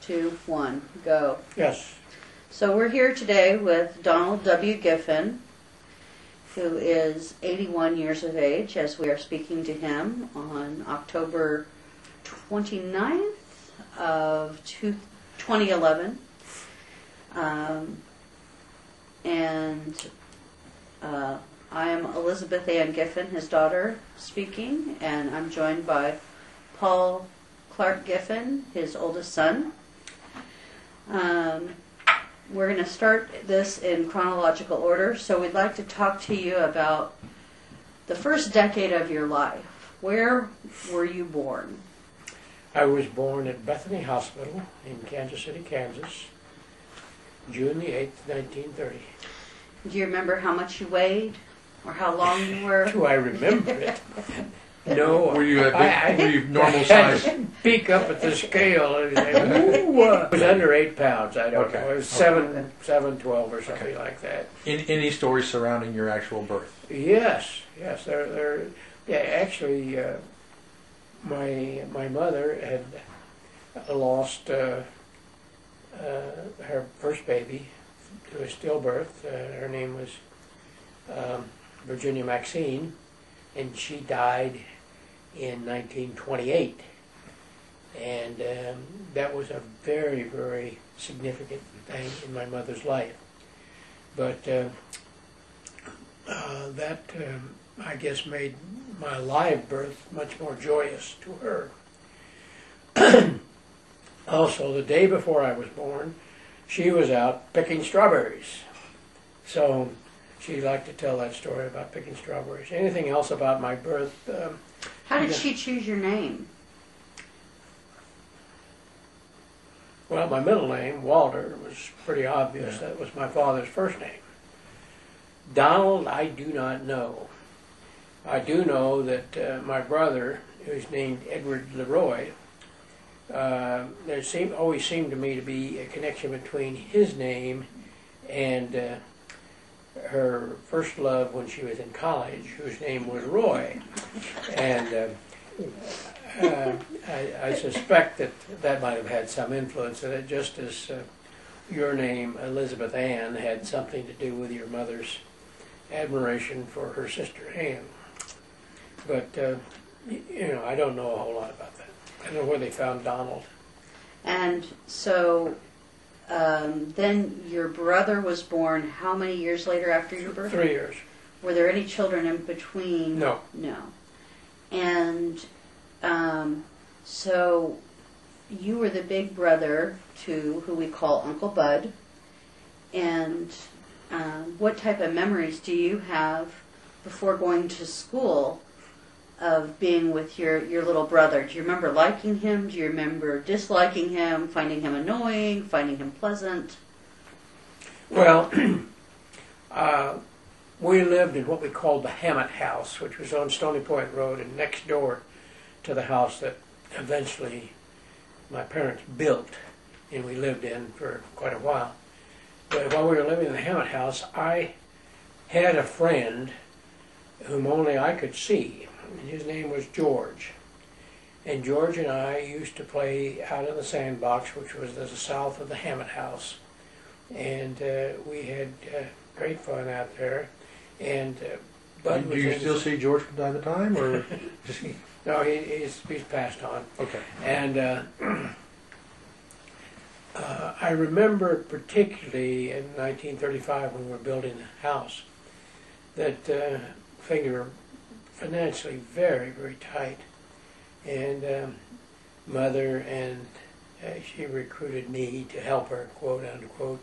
2, 1, go. Yes. So we're here today with Donald W. Giffen, who is 81 years of age, as we are speaking to him on October 29th of 2011. I am Elizabeth Ann Giffen, his daughter, speaking, and I'm joined by Paul Clark Giffen, his oldest son. We're going to start this in chronological order, so we'd like to talk to you about the first decade of your life. Where were you born? I was born at Bethany Hospital in Kansas City, Kansas, June the 8th, 1930. Do you remember how much you weighed or how long you were? Do I remember it? No. Were you were you normal size? Peek up at the scale. And it was under 8 pounds. I don't know. It was 7, 12 or something like that. Any stories surrounding your actual birth? Yes. Actually, my mother had lost her first baby to a stillbirth. Her name was Virginia Maxine, and she died in 1928. And that was a very, very significant thing in my mother's life. But that, I guess, made my live birth much more joyous to her. Also, the day before I was born, she was out picking strawberries. So she liked to tell that story about picking strawberries. Anything else about my birth? How did she choose your name? Well, my middle name, Walter, was pretty obvious. That was my father's first name. Donald, I do not know. I do know that my brother, who's named Edward Leroy, there always seemed to me to be a connection between his name and her first love when she was in college, whose name was Roy. And I suspect that might have had some influence in it, just as your name, Elizabeth Ann, had something to do with your mother's admiration for her sister Ann. But, I don't know a whole lot about that. I don't know where they found Donald. And so then your brother was born how many years later after your birth? 3 years. Were there any children in between? No. No. And so you were the big brother to who we call Uncle Bud. And what type of memories do you have before going to school of being with your little brother? Do you remember liking him? Do you remember disliking him, finding him annoying, finding him pleasant? Well, we lived in what we called the Hammett House, which was on Stony Point Road and next door to the house that eventually my parents built and we lived in for quite a while. But while we were living in the Hammett House, I had a friend whom only I could see. His name was George. And George and I used to play out in the sandbox, which was to the south of the Hammett House. And we had great fun out there. And Bud Do you still see George from time to time, or just No, he's passed on. Okay. And I remember particularly in 1935 when we were building the house that things were financially very, very tight. And Mother and she recruited me to help her, quote unquote,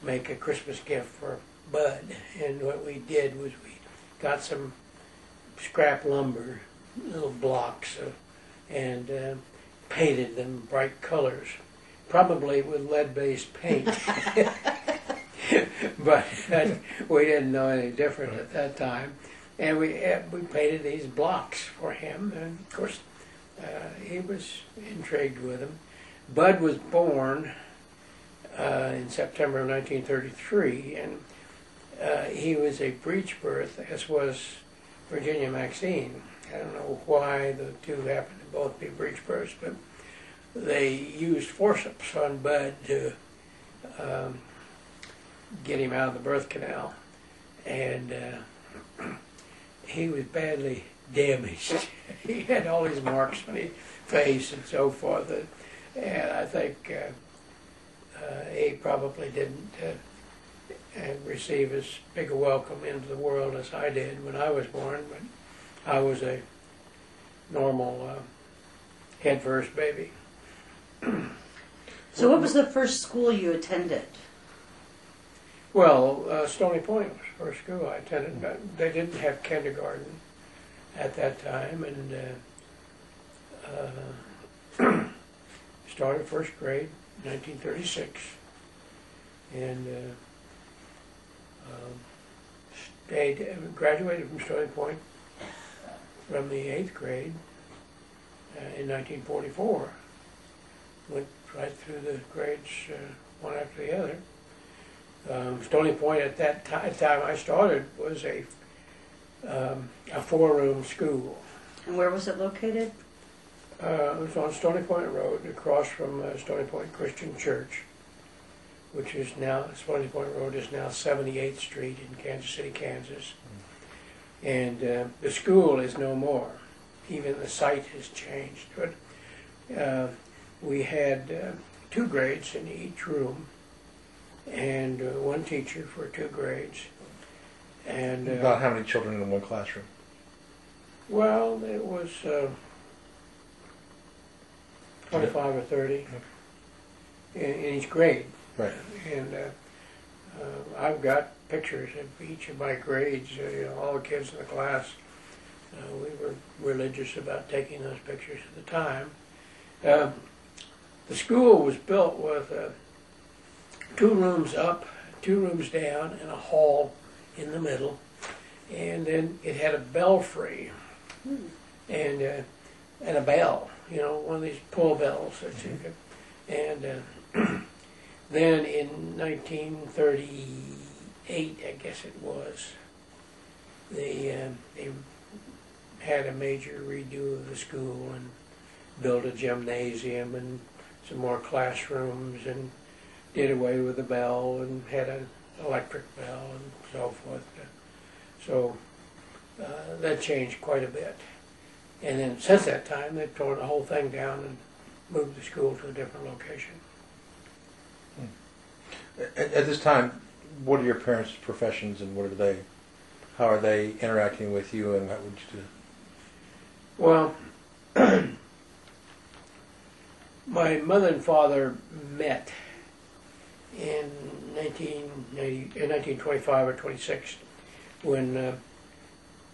make a Christmas gift for Bud. And what we did was we got some scrap lumber, little blocks, and painted them bright colors, probably with lead-based paint. But we didn't know any different at that time. And we painted these blocks for him, and of course he was intrigued with them. Bud was born in September of 1933, and he was a breech birth, as was Virginia Maxine. I don't know why the two happened to both be breech births, but they used forceps on Bud to get him out of the birth canal, and he was badly damaged. He had all these marks on his face and so forth, and I think he probably didn't receive as big a welcome into the world as I did when I was born, but I was a normal head first baby. So what was the first school you attended? Well, Stony Point was the first school I attended. But they didn't have kindergarten at that time, and started first grade, 1936, and graduated from Stony Point from the 8th grade in 1944. Went right through the grades one after the other. Stony Point at that time I started was a 4-room school. And where was it located? It was on Stony Point Road, across from Stony Point Christian Church, which is now, Stony Point Road is now 78th Street in Kansas City, Kansas. And the school is no more. Even the site has changed. But we had 2 grades in each room, and 1 teacher for 2 grades. And about how many children in one classroom? Well, it was 25 or 30 in each grade. Right. And I've got pictures of each of my grades, all the kids in the class. We were religious about taking those pictures at the time. The school was built with 2 rooms up, 2 rooms down, and a hall in the middle. And then it had a belfry and a bell, one of these pull bells that you could. And then in 1938, I guess it was, they had a major redo of the school and built a gymnasium and some more classrooms and did away with the bell and had an electric bell and so forth. So that changed quite a bit. And then since that time, they've torn the whole thing down and moved the school to a different location. At this time, what are your parents' professions, and how are they interacting with you, and what would you do? Well, my mother and father met in 1925 or 26 when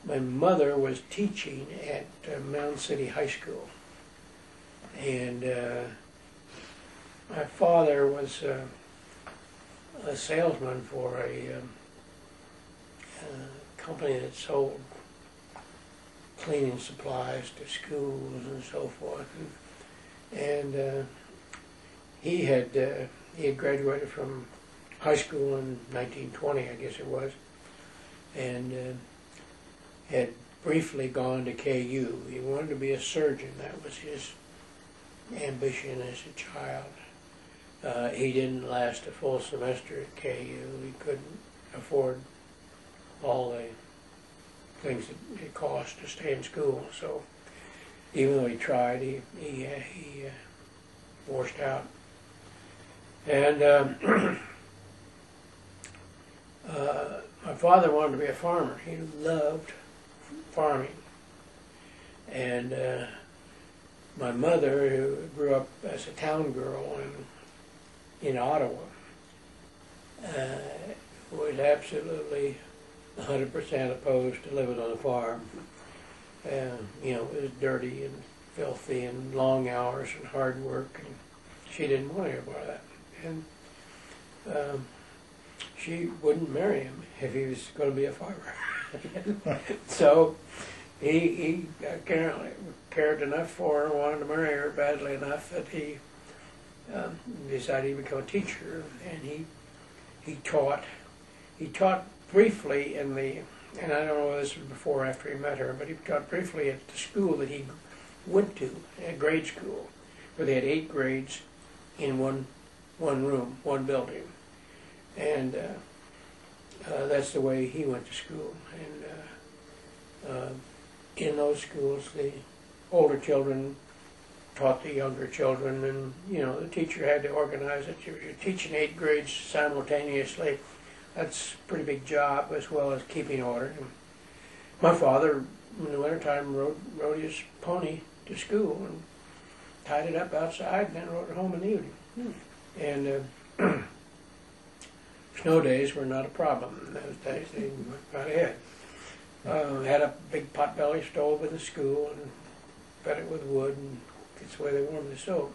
my mother was teaching at Mound City High School, and my father was a salesman for a company that sold cleaning supplies to schools and so forth, and he had graduated from high school in 1920, I guess it was, and had briefly gone to KU. He wanted to be a surgeon. That was his ambition as a child. He didn't last a full semester at KU. He couldn't afford all the things that it cost to stay in school. So even though he tried, he washed out. And my father wanted to be a farmer. He loved farming. And my mother, who grew up as a town girl in Ottawa, was absolutely 100% opposed to living on a farm. It was dirty and filthy and long hours and hard work, and she didn't want any part of that. And she wouldn't marry him if he was going to be a farmer. So he apparently cared enough for her, wanted to marry her badly enough that he decided he'd become a teacher, and he taught briefly in the, and I don't know whether this was before or after he met her, but he taught briefly at the school that he went to, a grade school, where they had 8 grades in one room, one building. And that's the way he went to school. And in those schools, the older children taught the younger children, and the teacher had to organize it. You're teaching 8 grades simultaneously. That's a pretty big job, as well as keeping order. And my father, in the wintertime, rode his pony to school and tied it up outside, and then rode it home in the evening. And snow days were not a problem in those days. They went right ahead. Had a big potbelly stove in the school and fed it with wood, and that's the way they warmed themselves.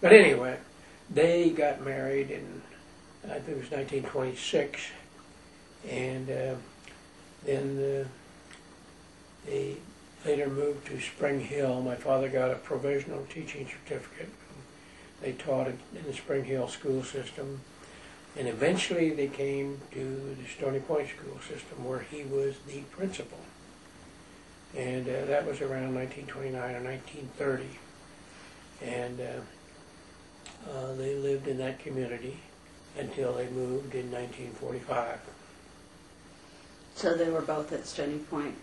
But anyway, they got married in, I think it was 1926, and then they later moved to Spring Hill. My father got a provisional teaching certificate. They taught in the Spring Hill school system, and eventually they came to the Stony Point school system, where he was the principal. And that was around 1929 or 1930. And they lived in that community until they moved in 1945. So they were both at Stony Point.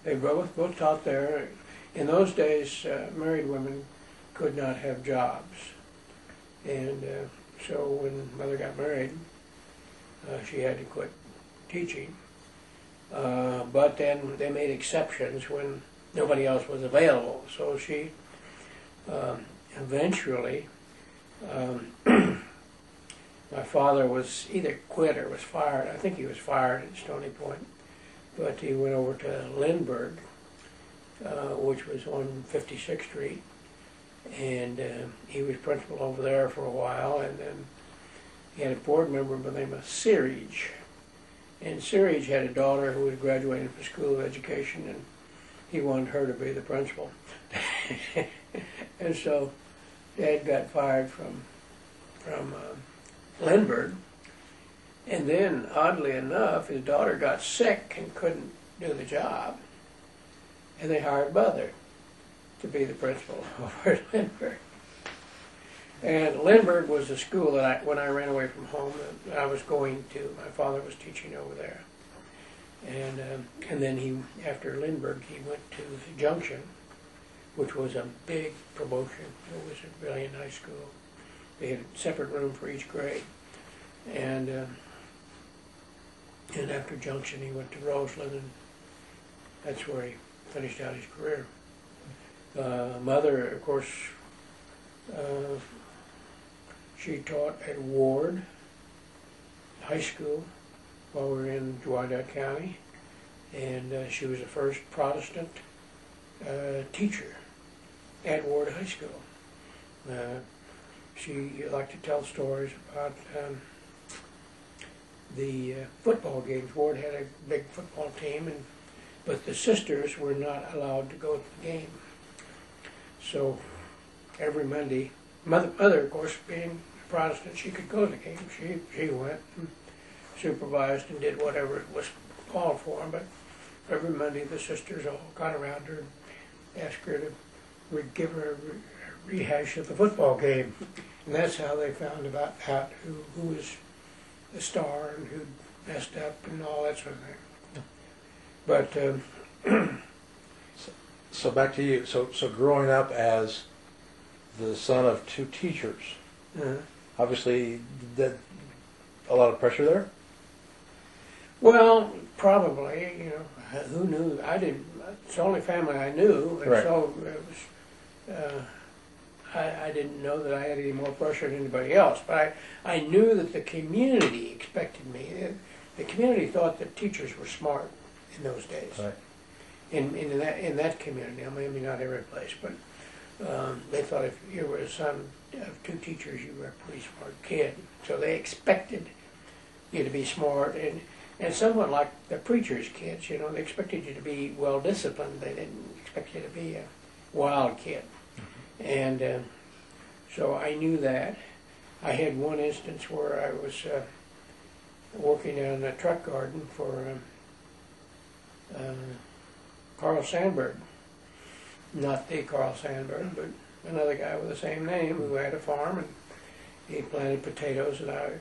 They both taught there. In those days, married women could not have jobs. And so when Mother got married, she had to quit teaching. But then they made exceptions when nobody else was available. So she eventually, my father was either quit or was fired. I think he was fired at Stony Point. But he went over to Lindbergh, which was on 56th Street. And he was principal over there for a while. And then he had a board member by the name of Searage. And Searage had a daughter who was graduating from School of Education, and he wanted her to be the principal. And so Dad got fired from Lindbergh. And then, oddly enough, his daughter got sick and couldn't do the job. And they hired Mother to be the principal over at Lindbergh. And Lindbergh was the school that when I ran away from home, that I was going to. My father was teaching over there. And then after Lindbergh, he went to the Junction, which was a big promotion. It was a really nice school. They had a separate room for each grade. And after Junction, he went to Roseland, and that's where he finished out his career. Mother, of course, she taught at Ward High School while we were in Wyandotte County, and she was the first Protestant teacher at Ward High School. She liked to tell stories about the football games. Ward had a big football team, but the sisters were not allowed to go to the game. So every Monday, Mother, of course, being Protestant, she could go to the game. She went and supervised and did whatever it was called for. But every Monday, the sisters all got around her and asked her to give her a rehash of the football game. And that's how they found out who was the star and who messed up and all that sort of thing. But so back to you. So growing up as the son of 2 teachers, obviously that a lot of pressure there. Well, probably. Who knew? I didn't. It's the only family I knew, and right. So it was. I didn't know that I had any more pressure than anybody else, but I knew that the community expected me. The community thought that teachers were smart in those days. Right. In that community, I mean, maybe not every place, but they thought if you were a son of 2 teachers, you were a pretty smart kid. So they expected you to be smart, and somewhat like the preacher's kids, they expected you to be well disciplined. They didn't expect you to be a wild kid. And so I knew that. I had one instance where I was working in a truck garden for Carl Sandburg. Not the Carl Sandburg, but another guy with the same name who had a farm, and he planted potatoes. And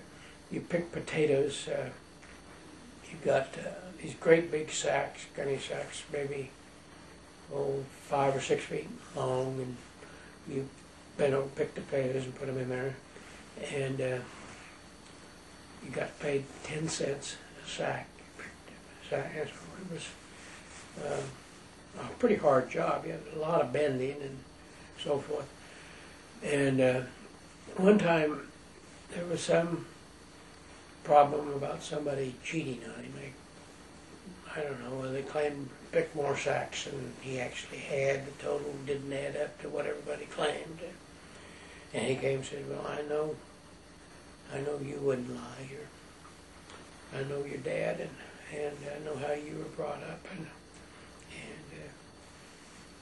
you pick potatoes. You've got these great big sacks, gunny sacks, maybe 5 or 6 feet long, and you bend over, pick the potatoes, and put them in there, and you got paid 10 cents a sack. It was a pretty hard job. You had a lot of bending and so forth. And one time there was some problem about somebody cheating on him. I don't know, they claimed to pick more sacks than he actually had. The total didn't add up to what everybody claimed. And he came and said, well, I know you wouldn't lie. I know your dad, and I know how you were brought up, and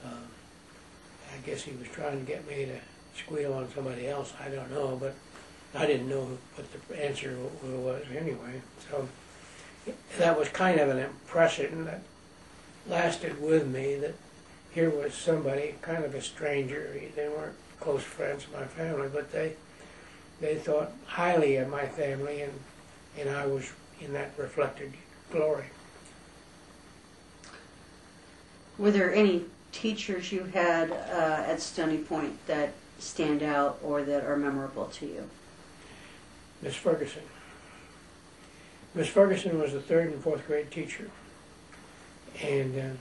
I guess he was trying to get me to squeal on somebody else. I don't know, but I didn't know what the answer was anyway. So that was kind of an impression that lasted with me, that here was somebody, kind of a stranger. They weren't close friends of my family, but they thought highly of my family, and I was in that reflected glory. Were there any teachers you had at Stony Point that stand out or that are memorable to you? Miss Ferguson. Miss Ferguson was a 3rd and 4th grade teacher, and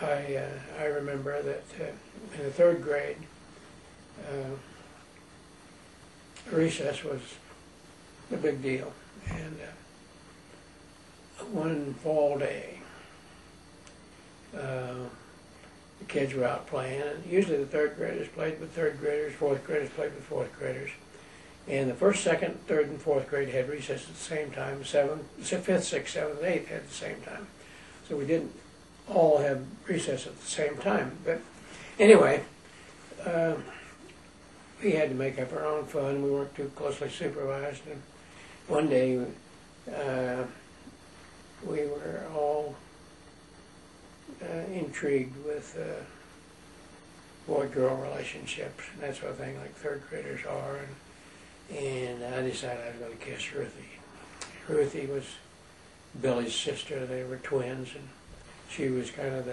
I remember that in the 3rd grade, recess was a big deal, and one fall day, the kids were out playing, and usually the 3rd graders played with 3rd graders, 4th graders played with 4th graders. And the 1st, 2nd, 3rd, and 4th grade had recess at the same time. 5th, 6th, 7th, and 8th had the same time. So we didn't all have recess at the same time. But anyway, we had to make up our own fun. We weren't too closely supervised. And one day, we were all intrigued with boy-girl relationships and that sort of thing, like 3rd graders are. And I decided I was going to kiss Ruthie. Ruthie was Billy's sister. They were twins, and she was kind of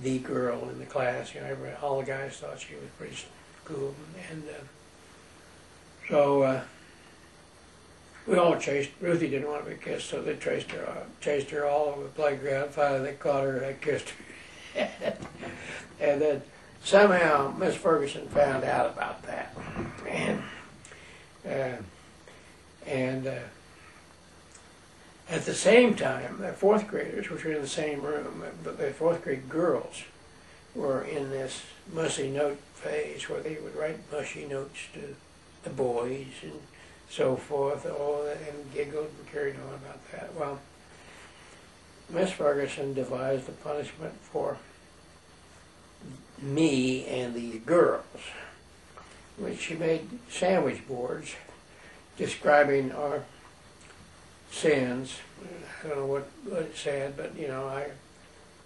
the girl in the class. You know, all the guys thought she was pretty cool, and so we all chased. Ruthie didn't want to be kissed, so they chased her all over the playground. Finally, they caught her and they kissed her. And then somehow Miss Ferguson found out about that, and at the same time, the 4th graders, which were in the same room, but the 4th grade girls were in this mushy note phase where they would write mushy notes to the boys and so forth, and giggled and carried on about that. Well, Miss Ferguson devised a punishment for me and the girls, which she made sandwich boards describing our sins. I don't know what it said, but you know, I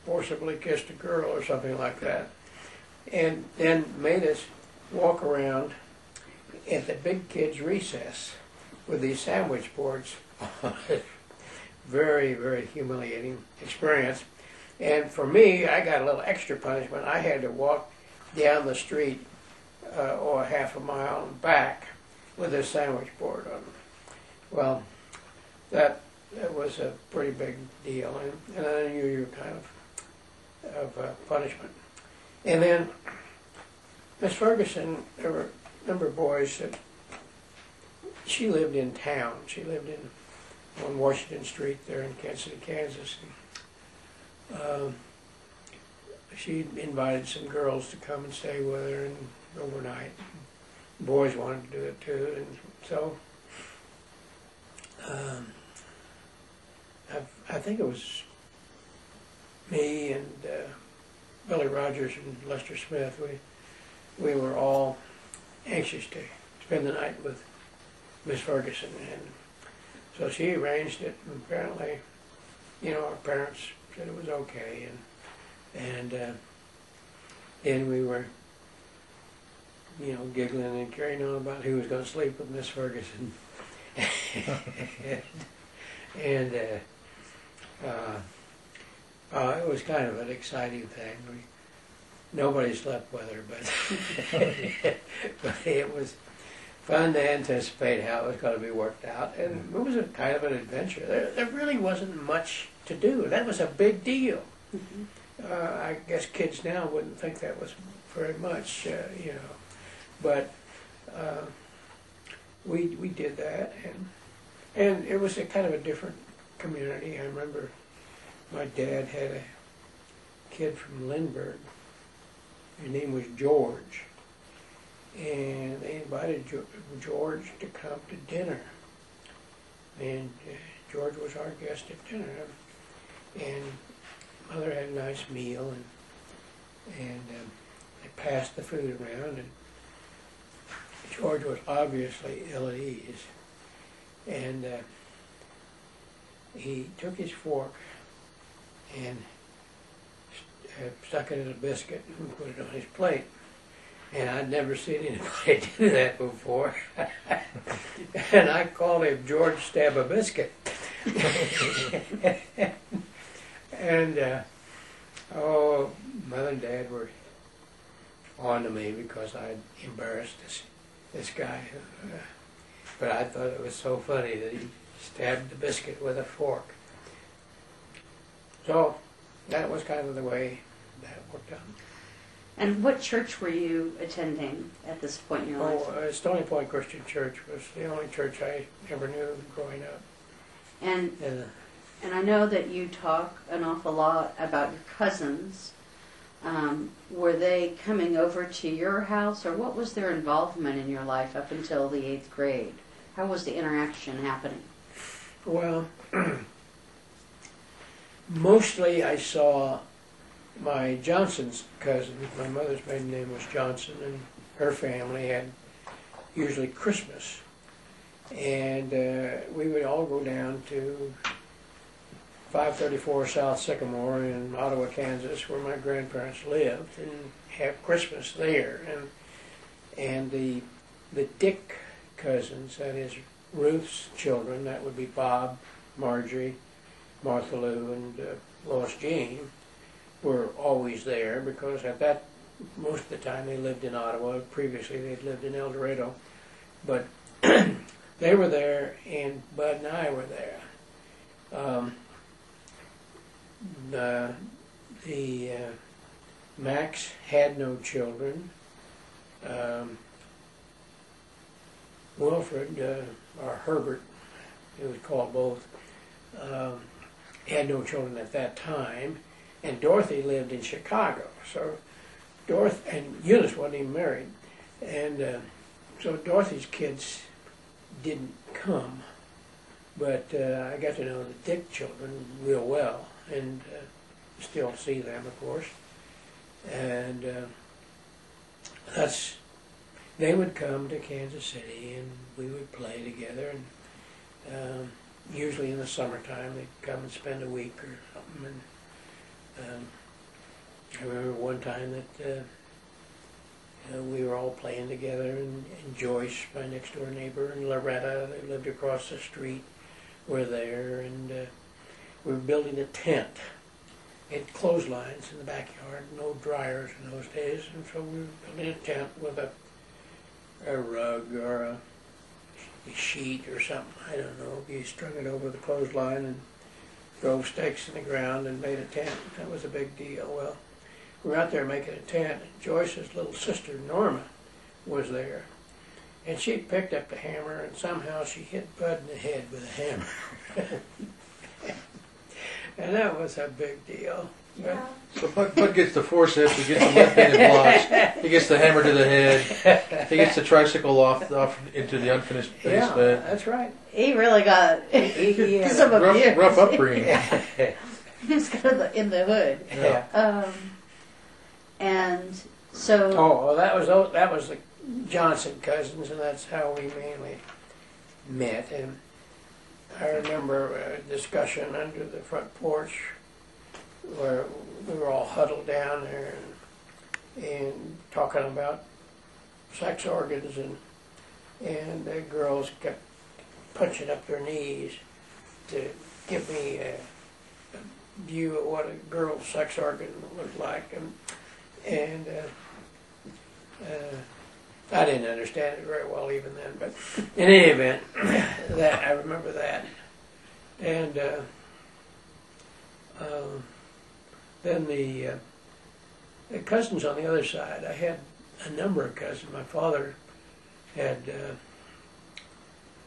forcibly kissed a girl or something like that, and then made us walk around at the big kids' recess with these sandwich boards. Very, very humiliating experience. And for me, I got a little extra punishment. I had to walk down the street or half a mile and back with a sandwich board on. Well, that was a pretty big deal, and an unusual kind of punishment. And then Miss Ferguson, there were a number of boys that she lived in town. She lived on Washington Street there in Kansas City, Kansas. She invited some girls to come and stay with her and overnight. Boys wanted to do it too, and so I think it was me and Billy Rogers and Lester Smith. We were all anxious to spend the night with Miss Ferguson, and so she arranged it. And apparently, you know, our parents said it was okay, and and we were, giggling and carrying on about who was going to sleep with Miss Ferguson. and it was kind of an exciting thing. Nobody slept with her, but it was fun to anticipate how it was going to be worked out, and it was a kind of an adventure. There really wasn't much to do. That was a big deal. Mm-hmm. I guess kids now wouldn't think that was very much, but we did that, and it was a kind of a different community. I remember my dad had a kid from Lindbergh. His name was George, and they invited George to come to dinner, and George was our guest at dinner, and Mother had a nice meal, and they passed the food around, and George was obviously ill at ease, and he took his fork and stuck it in a biscuit and put it on his plate. And I'd never seen anybody do that before. And I called him George Stab a Biscuit. And, Mother and Dad were on to me because I'd embarrassed this guy. But I thought it was so funny that he stabbed the biscuit with a fork. So that was kind of the way that worked out. And what church were you attending at this point in your life? Stony Point Christian Church was the only church I ever knew growing up. And I know that you talk an awful lot about your cousins. Were they coming over to your house, or what was their involvement in your life up until the 8th grade? How was the interaction happening? Well, mostly I saw my Johnson's cousins. My mother's maiden name was Johnson, and her family had usually Christmas. And we would all go down to 534 South Sycamore in Ottawa, Kansas, where my grandparents lived, and have Christmas there. And the Dick cousins, that is Ruth's children, that would be Bob, Marjorie, Martha Lou, and Lois Jean, were always there because most of the time they lived in Ottawa. Previously they'd lived in El Dorado. But they were there, and Bud and I were there. Max had no children. Wilfred, or Herbert, it was called both, had no children at that time, and Dorothy lived in Chicago. So and Eunice wasn't even married, and so Dorothy's kids didn't come, but I got to know the Dick children real well, and still see them, of course, and they would come to Kansas City, and we would play together, and usually in the summertime they'd come and spend a week or something. And I remember one time that we were all playing together, and Joyce, my next door neighbor, and Loretta, they lived across the street, were there, and we were building a tent. It had clotheslines in the backyard, no dryers in those days, and so we were building a tent with a rug or a sheet or something, I don't know. You strung it over the clothesline and drove stakes in the ground and made a tent. That was a big deal. Well, we were out there making a tent, and Joyce's little sister, Norma, was there. And she picked up the hammer, and somehow she hit Bud in the head with a hammer. And that was a big deal. Yeah. So Bud gets the forceps, he gets the left-handed blocks, he gets the hammer to the head, he gets the tricycle off into the unfinished basement. Yeah, that's right. He really got He had some abuse. Rough upbringing. He was kind of in the hood. Yeah. And so. Oh, well, that was the Johnson cousins, and that's how we mainly met. And I remember a discussion under the front porch where we were all huddled down there, and talking about sex organs, and the girls kept punching up their knees to give me a view of what a girl's sex organ looked like, and I didn't understand it very well even then, but in any event, that I remember that, and then the cousins on the other side. I had a number of cousins. My father had,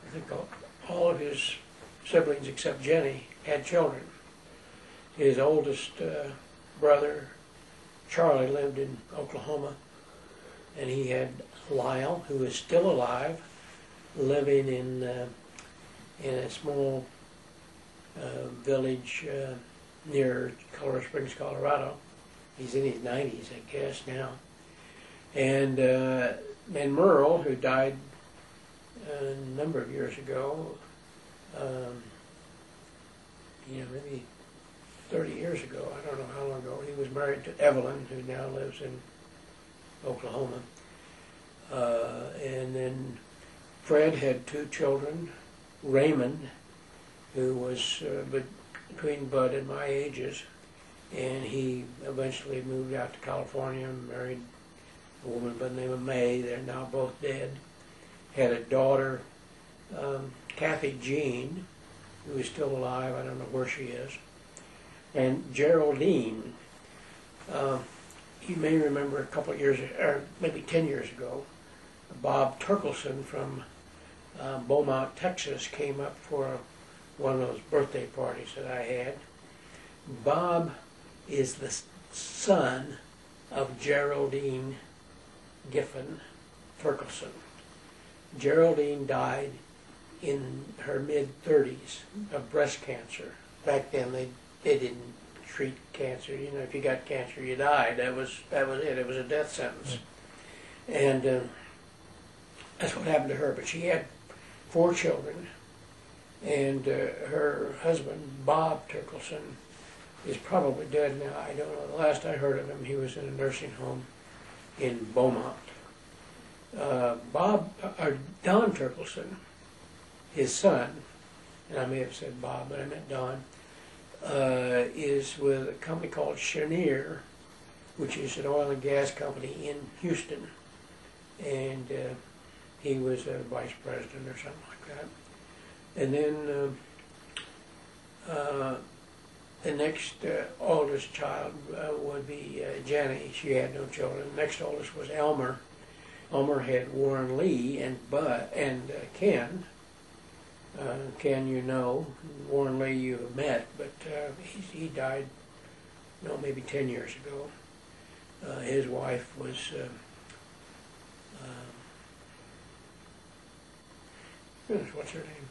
I think, all of his siblings except Jenny had children. His oldest brother, Charlie, lived in Oklahoma, and he had Lyle, who is still alive, living in a small village near Colorado Springs, Colorado. He's in his 90s, I guess, now. And Merle, who died a number of years ago, maybe 30 years ago, I don't know how long ago. He was married to Evelyn, who now lives in Oklahoma. And then Fred had 2 children, Raymond, who was between Bud and my ages, and he eventually moved out to California and married a woman by the name of May. They're now both dead. Had a daughter, Kathy Jean, who is still alive. I don't know where she is. And Geraldine. You may remember a couple of years, or maybe 10 years ago, Bob Turkelson from Beaumont, Texas, came up for one of those birthday parties that I had. Bob is the son of Geraldine Giffen Turkelson. Geraldine died in her mid-30s of breast cancer. Back then they didn't treat cancer. You know, if you got cancer, you died. That was it. It was a death sentence. And that's what happened to her. But she had 4 children, and her husband, Bob Turkelson, is probably dead now. I don't know. The last I heard of him, he was in a nursing home in Beaumont. Don Turkelson, his son, and I may have said Bob, but I meant Don, is with a company called Cheniere, which is an oil and gas company in Houston, and he was a vice president or something like that. And then the next oldest child would be Jenny. She had no children. The next oldest was Elmer. Elmer had Warren Lee and Ken. Ken, you know. Warren Lee you have met, but he died, maybe 10 years ago. His wife was what's her name?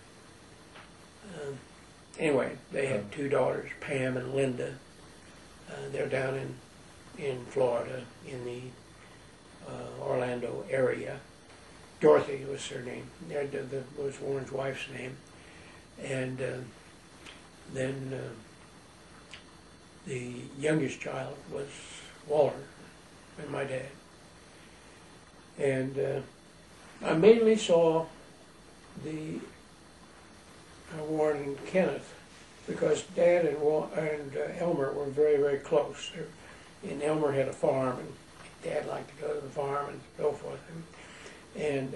Anyway, they had 2 daughters, Pam and Linda. They're down in Florida, in the Orlando area. Dorothy was her name. That was Warren's wife's name. And then the youngest child was Walter, and my dad. And I mainly saw the Warren and Kenneth because Dad and Elmer were very, very close. And Elmer had a farm, and Dad liked to go to the farm and so forth. And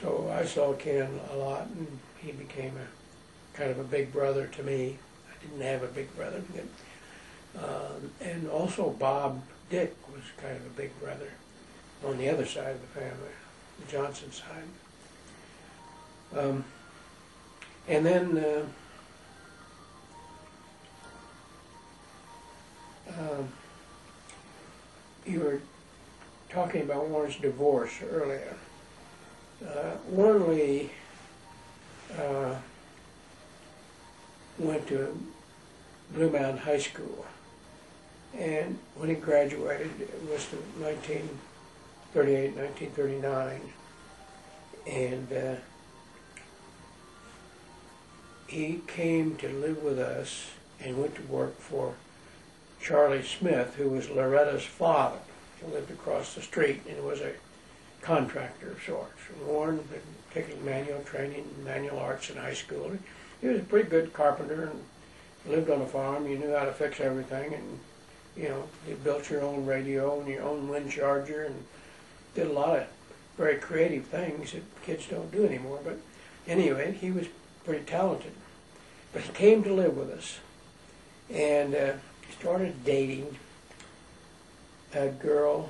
so I saw Ken a lot, and he became a kind of a big brother to me. I didn't have a big brother. And also Bob Dick was kind of a big brother on the other side of the family, the Johnson side. And then you were talking about Warren's divorce earlier. Warren Lee went to Blue Mountain High School, and when he graduated, it was 1938, 1939, and he came to live with us and went to work for Charlie Smith, who was Loretta's father. He lived across the street and was a contractor of sorts. And Warren had taken manual training, manual arts in high school. He was a pretty good carpenter and lived on a farm. You knew how to fix everything, and you know, you built your own radio and your own wind charger and did a lot of very creative things that kids don't do anymore. But anyway, he was pretty talented. But he came to live with us and started dating a girl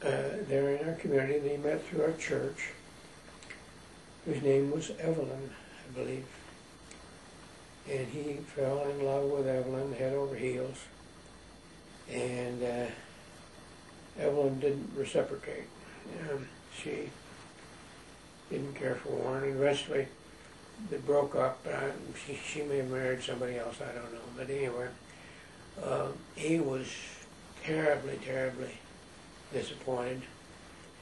there in our community that he met through our church, whose name was Evelyn, I believe. And he fell in love with Evelyn head over heels, and Evelyn didn't reciprocate. She didn't care for Warren. Eventually, they broke up. She may have married somebody else, I don't know. But anyway, he was terribly, terribly disappointed.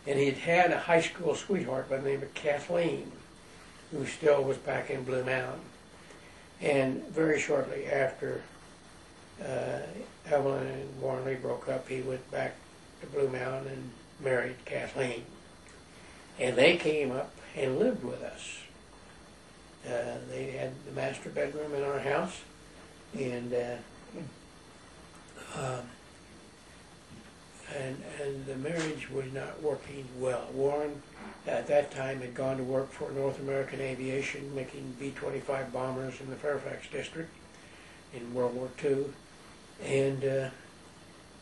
And he'd had a high school sweetheart by the name of Kathleen, who still was back in Blue Mountain. And very shortly after Evelyn and Warren Lee broke up, he went back to Blue Mountain and married Kathleen. And they came up and lived with us. They had the master bedroom in our house, and the marriage was not working well. Warren, at that time, had gone to work for North American Aviation, making B-25 bombers in the Fairfax district in World War II. And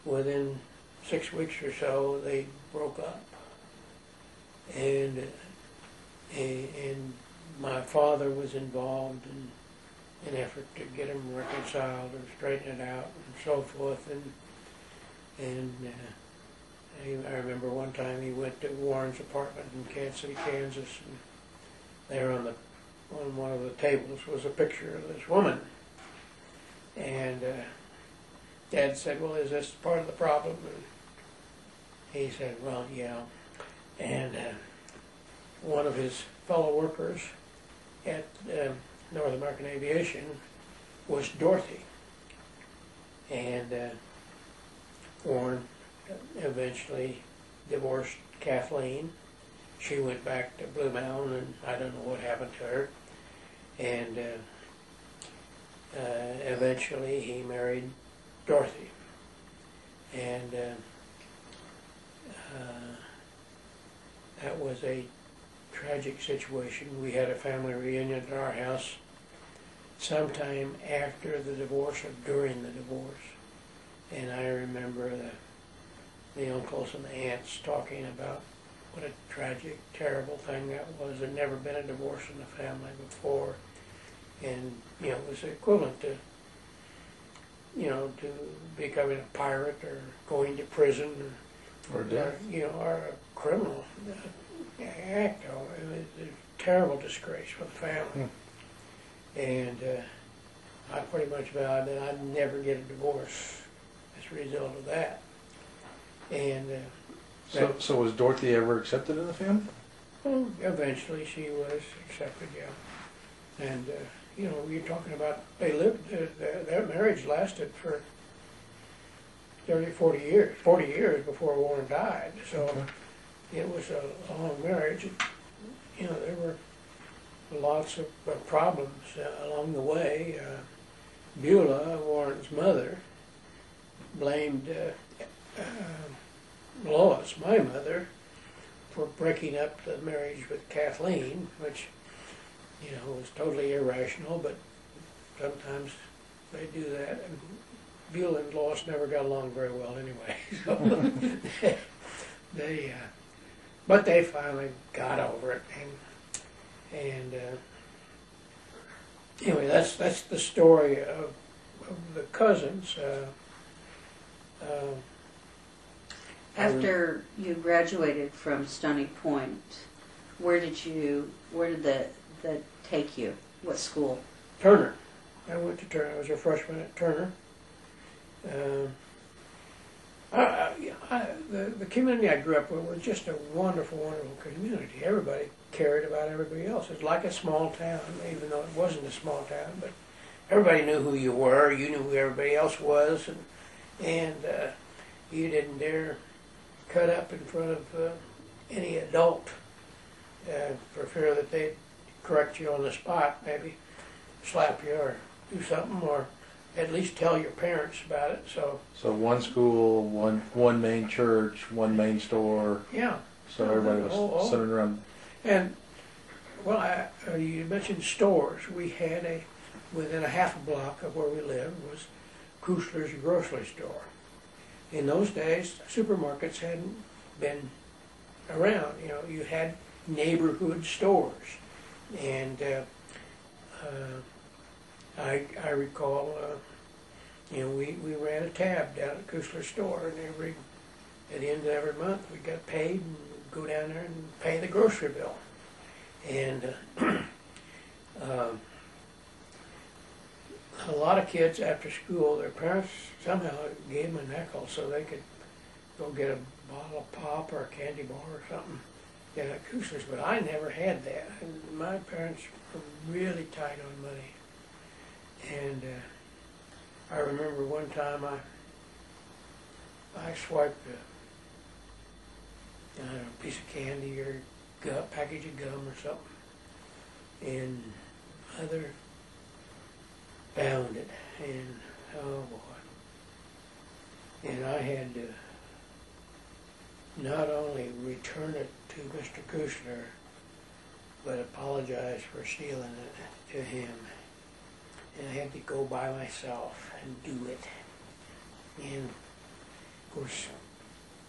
within 6 weeks or so, they broke up. And my father was involved in an effort to get them reconciled or straighten it out and so forth. And I remember one time he went to Warren's apartment in Kansas City, Kansas, and there on one of the tables was a picture of this woman. And Dad said, "Well, is this part of the problem?" And he said, "Well, yeah." And one of his fellow workers at North American Aviation was Dorothy. And Warren eventually divorced Kathleen. She went back to Blue Mountain, and I don't know what happened to her. And eventually he married Dorothy. And that was a tragic situation. We had a family reunion at our house sometime after the divorce or during the divorce. And I remember the uncles and the aunts talking about what a tragic, terrible thing that was. There'd never been a divorce in the family before. And, you know, it was equivalent to, you know, to becoming a pirate or going to prison or you know, or a criminal act. It was a terrible disgrace for the family. And I pretty much vowed that I'd never get a divorce as a result of that. And so was Dorothy ever accepted in the family? Well, eventually she was accepted, yeah. And you know, you're talking about, they lived, their marriage lasted for 30, 40 years before Warren died. So it was a long marriage. You know, there were lots of problems along the way. Beulah, Warren's mother, blamed Lois, my mother, for breaking up the marriage with Kathleen, which, you know, was totally irrational, but sometimes they do that. And Beulah and Lois never got along very well anyway. So but they finally got over it. And anyway, that's the story of the cousins. After you graduated from Stony Point, where did that take you? What school? Turner. I went to Turner. I was a freshman at Turner. The community I grew up with was just a wonderful, wonderful community. Everybody cared about everybody else. It's like a small town, even though it wasn't a small town, but everybody knew who you were. You knew who everybody else was, and you didn't dare cut up in front of any adult for fear that they'd correct you on the spot, maybe slap you or do something, or at least tell your parents about it. So one school, one main church, one main store. yeah. So everybody was centered around. And well, you mentioned stores. We had within a half a block of where we lived was Kuchler's grocery store. In those days, supermarkets hadn't been around. You know, you had neighborhood stores, and I recall, you know, we ran a tab down at Kuchler's store, and at the end of every month we got paid and go down there and pay the grocery bill. And a lot of kids after school, their parents somehow gave them a nickel so they could go get a bottle of pop or a candy bar or something down at Kuchler's, but I never had that. And my parents were really tight on money. And I remember one time I swiped a piece of candy or a package of gum or something, and Mother found it, and oh boy, and I had to not only return it to Mr. Kuchler, but apologize for stealing it to him. And I had to go by myself and do it. And of course,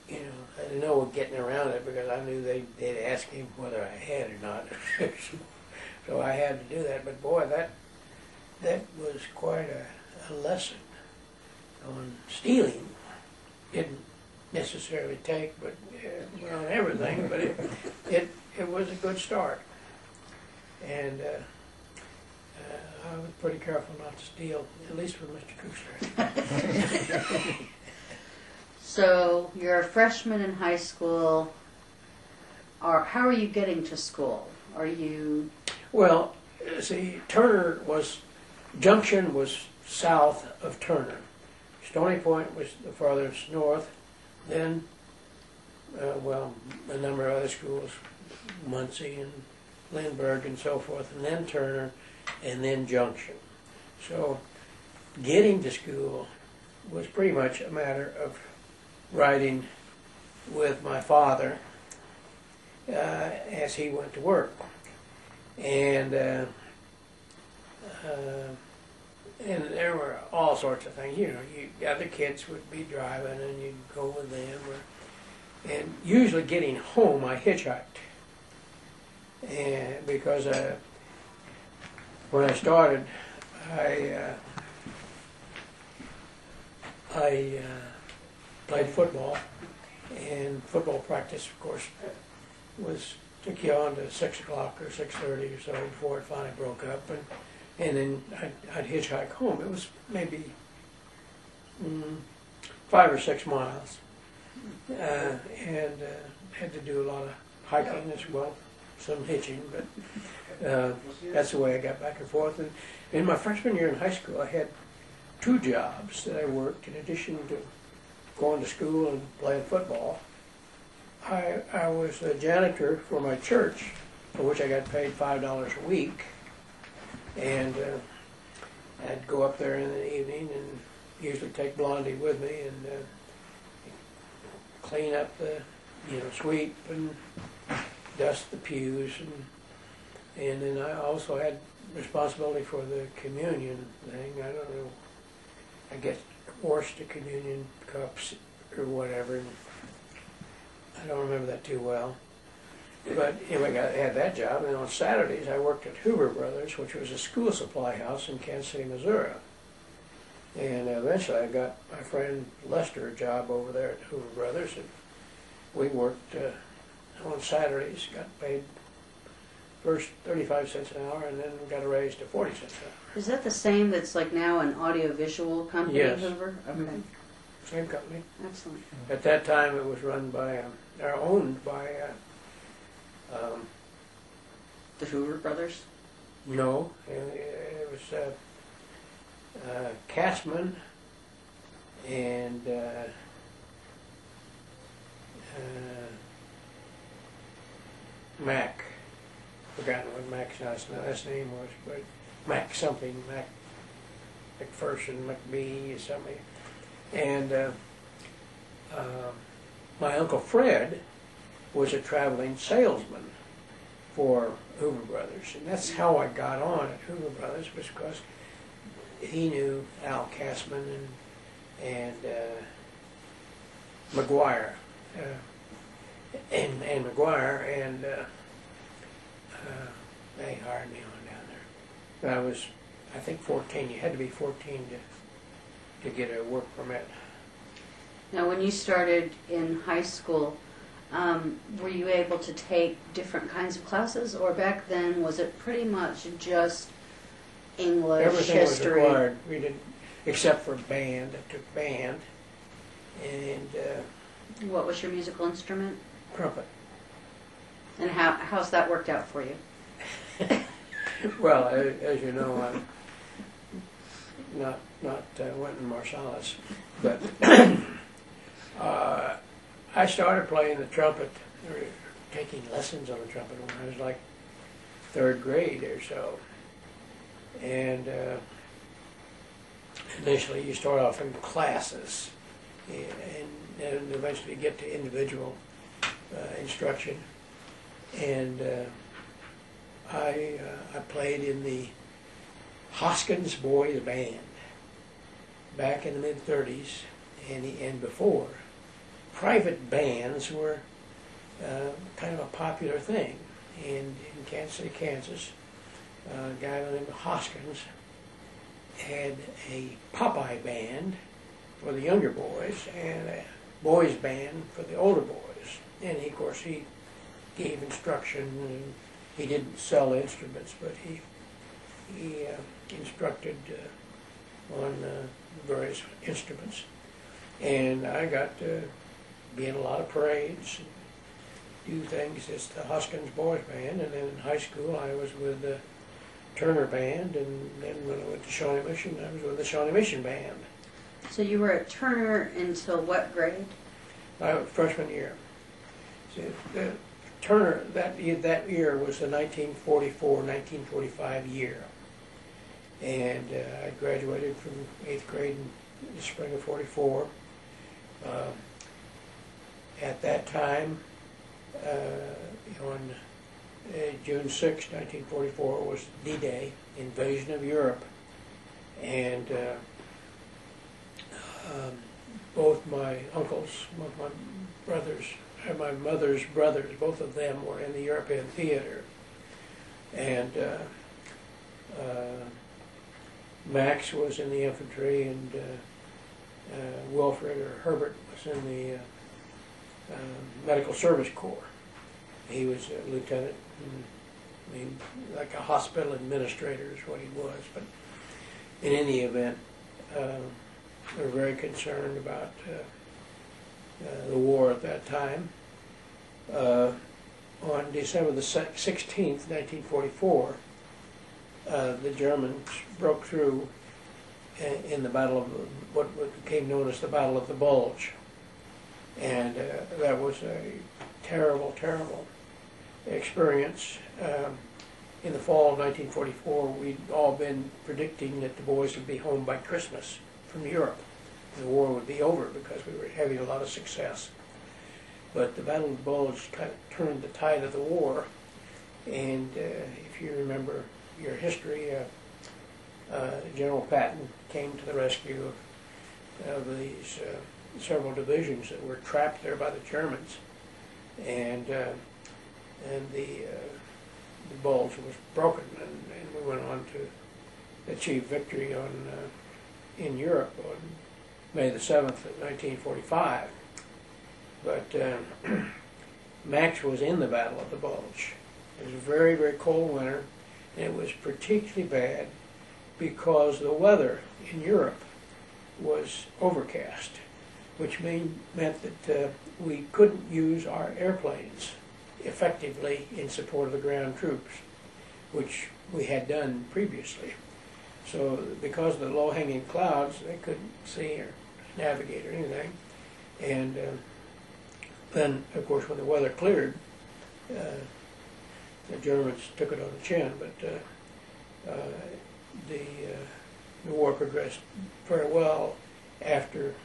you know, I didn't know what getting around it because I knew they'd ask him whether I had or not. So I had to do that. But boy, that was quite a lesson on stealing. Didn't necessarily take, but on everything. But it was a good start. And I was pretty careful not to steal, at least from Mr. Kuchler. So you're a freshman in high school. How are you getting to school? Are you... Well, see, Junction was south of Turner. Stony Point was the farthest north. Then, a number of other schools, Muncie and Lindbergh and so forth, and then Turner, and then Junction. So getting to school was pretty much a matter of riding with my father as he went to work. And there were all sorts of things. You know, other kids would be driving and you'd go with them. And usually getting home, I hitchhiked. And because when I started, I played football, and football practice, of course, took you on to 6 o'clock or 6:30 or so before it finally broke up, and then I'd hitchhike home. It was maybe 5 or 6 miles, and had to do a lot of hiking as well, some hitching, but that's the way I got back and forth. And in my freshman year in high school, I had 2 jobs that I worked in addition to going to school and playing football. I was a janitor for my church, for which I got paid $5 a week, and I'd go up there in the evening and usually take Blondie with me and clean up sweep and dust the pews, and then I also had responsibility for the communion thing. I don't know, I guess washed the communion cups or whatever. I don't remember that too well. But anyway, I had that job, and on Saturdays I worked at Hoover Brothers, which was a school supply house in Kansas City, Missouri. And eventually I got my friend Lester a job over there at Hoover Brothers, and we worked on Saturdays, got paid first 35 cents an hour, and then got a raise to 40 cents an hour. Is that the same that's like now an audiovisual company? Yes. Hoover? Okay. Same company. Excellent. At that time it was run by, or owned by, The Hoover Brothers? no, it was Katzman, and Mac. Forgotten what Mac's last name was, but Mac something, Mac McPherson, McBee, or something. And my Uncle Fred was a traveling salesman for Hoover Brothers, and that's how I got on at Hoover Brothers, was because he knew Al Katzman and McGuire, and McGuire, and they hired me on down there. I was, I think, 14. You had to be 14 to get a work permit. Now, when you started in high school, were you able to take different kinds of classes, or back then was it pretty much just English, Everything history? was required. We didn't, except for band. I took band and What was your musical instrument? trumpet. And how's that worked out for you? Well, as you know, I'm not Wynton Marsalis, but I started playing the trumpet, or taking lessons on the trumpet when I was like 3rd grade or so. And initially you start off in classes and eventually get to individual instruction. And I played in the Hoskins Boys Band back in the mid-30s and before. Private bands were kind of a popular thing. And in Kansas City, Kansas, a guy named Hoskins had a Popeye band for the younger boys and a boys band for the older boys. And he, of course, he gave instruction, and he didn't sell instruments, but he instructed on various instruments. And I got to be in a lot of parades and do things as the Hoskins Boys Band. And then in high school I was with the Turner Band, and then when I went to Shawnee Mission, I was with the Shawnee Mission Band. So you were at Turner until what grade? Freshman year. So Turner, that year was the 1944-1945 year. And I graduated from 8th grade in the spring of '44. At that time, on June 6, 1944, was D-Day, invasion of Europe. And both my uncles, both my brothers, and my mother's brothers, both of them were in the European theater. And Max was in the infantry, and Wilfred or Herbert was in the Medical Service Corps. He was a lieutenant, and, I mean, like a hospital administrator is what he was. But in any event, they were very concerned about the war at that time. On December the 16th, 1944, the Germans broke through in the Battle of what became known as the Battle of the Bulge. And that was a terrible, terrible experience. In the fall of 1944, we'd all been predicting that the boys would be home by Christmas from Europe. The war would be over because we were having a lot of success. But the Battle of the Bulge kind of turned the tide of the war. And if you remember your history, General Patton came to the rescue of these several divisions that were trapped there by the Germans, and the Bulge was broken, and we went on to achieve victory in Europe on May the 7th of 1945. But Max was in the Battle of the Bulge. It was a very, very cold winter, and it was particularly bad because the weather in Europe was overcast, which meant that we couldn't use our airplanes effectively in support of the ground troops, which we had done previously. So because of the low-hanging clouds, they couldn't see or navigate or anything. And then, of course, when the weather cleared, the Germans took it on the chin. But the war progressed very well after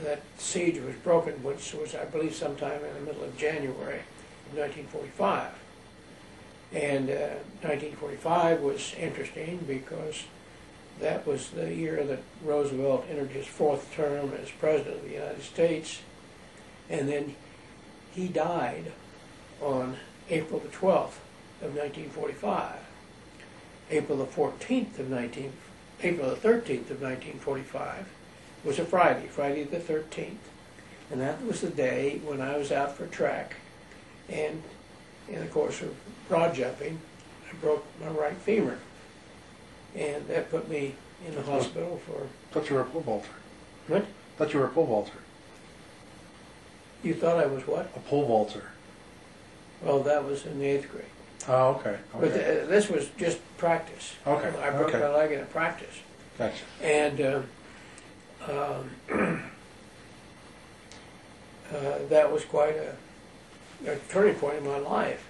that siege was broken, which was, I believe, sometime in the middle of January of 1945. And 1945 was interesting because that was the year that Roosevelt entered his fourth term as President of the United States. And then he died on April the 12th of 1945. April the 13th of 1945 was a Friday the 13th. And that was the day when I was out for track, and in the course of broad jumping, I broke my right femur. And that put me in the hospital for... Thought you were a pole vaulter. What? Thought you were a pole vaulter. You thought I was what? A pole vaulter. Well, that was in the 8th grade. Oh, okay. But this was just practice. Okay. I broke my leg in a practice. Gotcha. And that was quite a turning point in my life.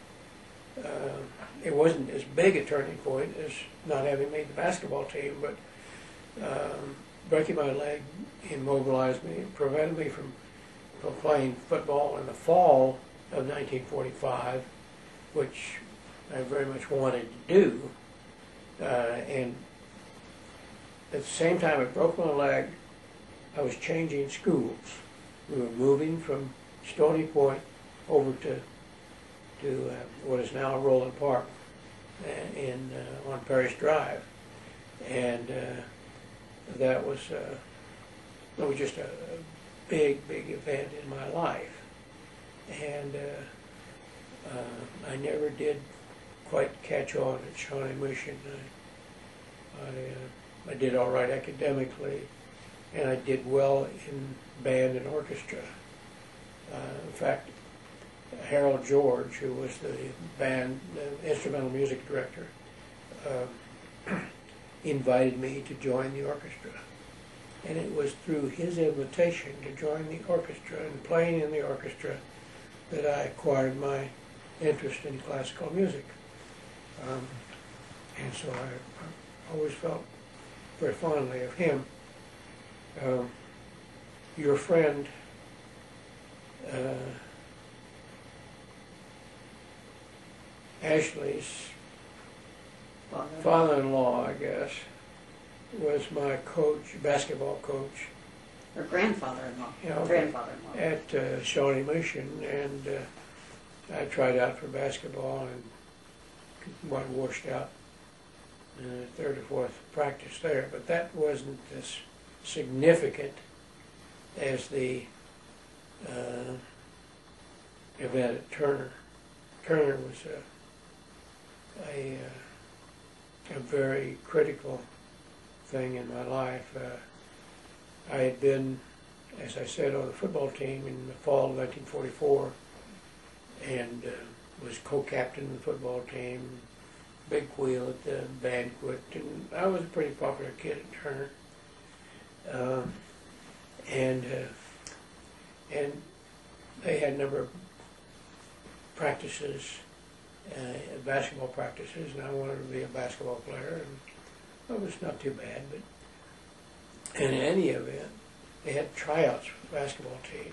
It wasn't as big a turning point as not having made the basketball team, but breaking my leg immobilized me, prevented me from playing football in the fall of 1945, which I very much wanted to do. And at the same time it broke my leg, I was changing schools. We were moving from Stony Point over to what is now Roland Park on Parish Drive. And that was just a big event in my life. And I never did quite catch on at Shawnee Mission. I did all right academically, and I did well in band and orchestra. In fact, Harold George, who was the instrumental music director, invited me to join the orchestra. And it was through his invitation to join the orchestra and playing in the orchestra that I acquired my interest in classical music. And so I always felt very fondly of him. Your friend, Ashley's father-in-law, I guess, was my coach, basketball coach. Or grandfather-in-law. You know, Grandfather-in-law. At Shawnee Mission, and I tried out for basketball and got washed out in the third or fourth practice there. But that wasn't as significant as the event at Turner. Turner was a very critical thing in my life. I had been, as I said, on the football team in the fall of 1944, and was co-captain of the football team, big wheel at the banquet, and I was a pretty popular kid at Turner. And they had a number of practices, basketball practices, and I wanted to be a basketball player, and it was not too bad. But in any event, they had tryouts for the basketball team,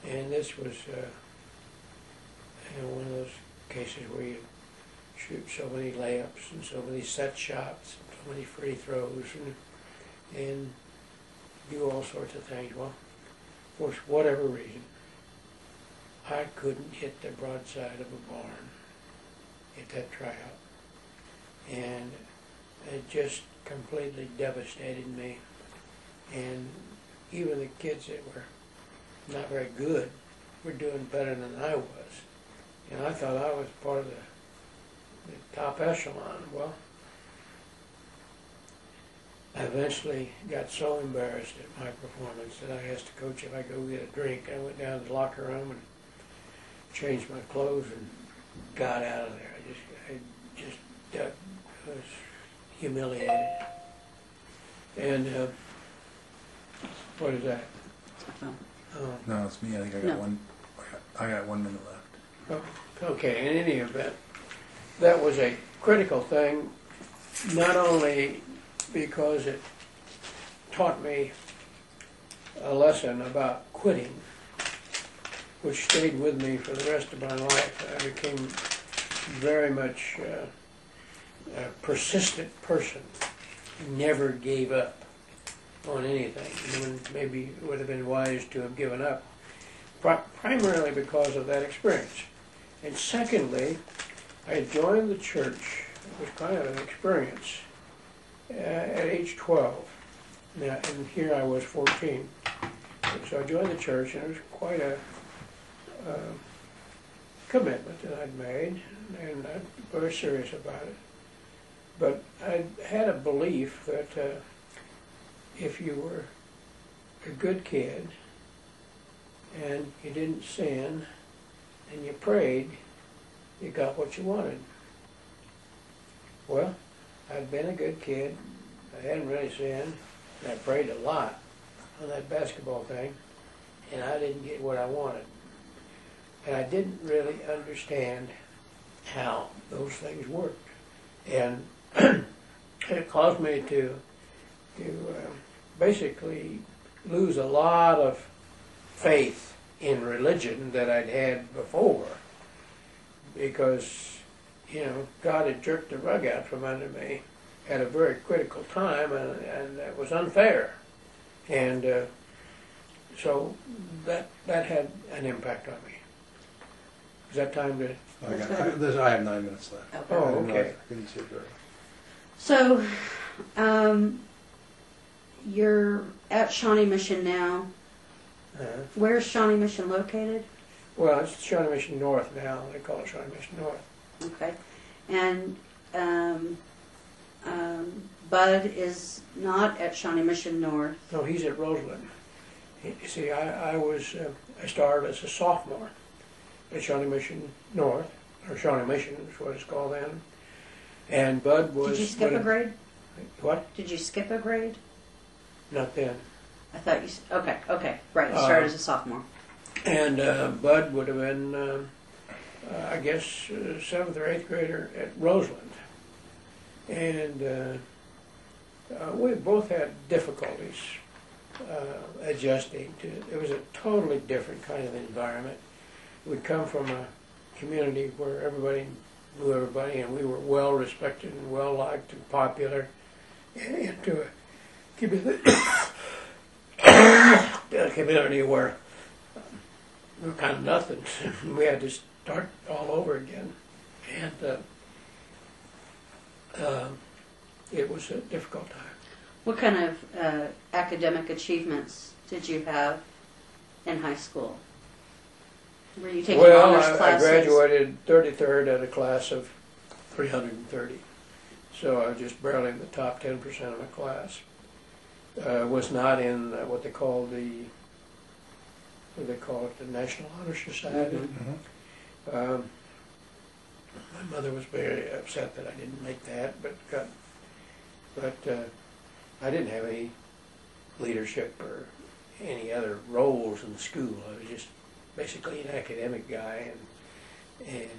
and this was one of those cases where you shoot so many layups and so many set shots, and so many free throws, and do all sorts of things. Well, for whatever reason, I couldn't hit the broadside of a barn at that tryout. And it just completely devastated me. And even the kids that were not very good were doing better than I was. And I thought I was part of the top echelon. Well, I eventually got so embarrassed at my performance that I asked the coach if I could go get a drink. I went down to the locker room and changed my clothes and got out of there. I just was humiliated. And what is that? Oh. No, it's me. I think I got No. one. I got 1 minute left. Okay, in any event, that was a critical thing, not only because it taught me a lesson about quitting, which stayed with me for the rest of my life. I became very much a persistent person, never gave up on anything. When maybe it would have been wise to have given up, primarily because of that experience. And secondly, I joined the church. It was kind of an experience at age 12. Now, and here I was 14. So I joined the church, and it was quite a commitment that I'd made, and I'm very serious about it. But I had a belief that if you were a good kid and you didn't sin and you prayed, you got what you wanted. Well, I'd been a good kid. I hadn't really sinned. And I prayed a lot on that basketball thing, and I didn't get what I wanted. And I didn't really understand how those things worked. And it caused me to basically lose a lot of faith in religion that I'd had before, because, you know, God had jerked the rug out from under me at a very critical time, and that was unfair. And so that had an impact on me. Is that time to... I have 9 minutes left. Okay. Oh, I didn't okay. realize I couldn't see it very. So, you're at Shawnee Mission now. Where's Shawnee Mission located? Well, it's Shawnee Mission North now. They call it Shawnee Mission North. Okay. And Bud is not at Shawnee Mission North. No, he's at Roseland. You see, I started as a sophomore at Shawnee Mission North, or Shawnee Mission is what it's called then. And Bud was... Did you skip a grade? What? Did you skip a grade? Not then. I thought you... Okay, right. You started as a sophomore. And Bud would have been, I guess, 7th or 8th grader at Roseland. And we both had difficulties adjusting to it. It was a totally different kind of environment. We'd come from a community where everybody knew everybody, and we were well respected and well liked and popular, into a community where we were kind of nothing. We had to start all over again, and it was a difficult time. What kind of academic achievements did you have in high school? Were you taking honors I classes? graduated 33rd out of a class of 330. So I was just barely in the top 10% of my class. Was not in what they call the National Honor Society. Mm-hmm. My mother was very upset that I didn't make that, but I didn't have any leadership or any other roles in the school. I was just basically an academic guy, and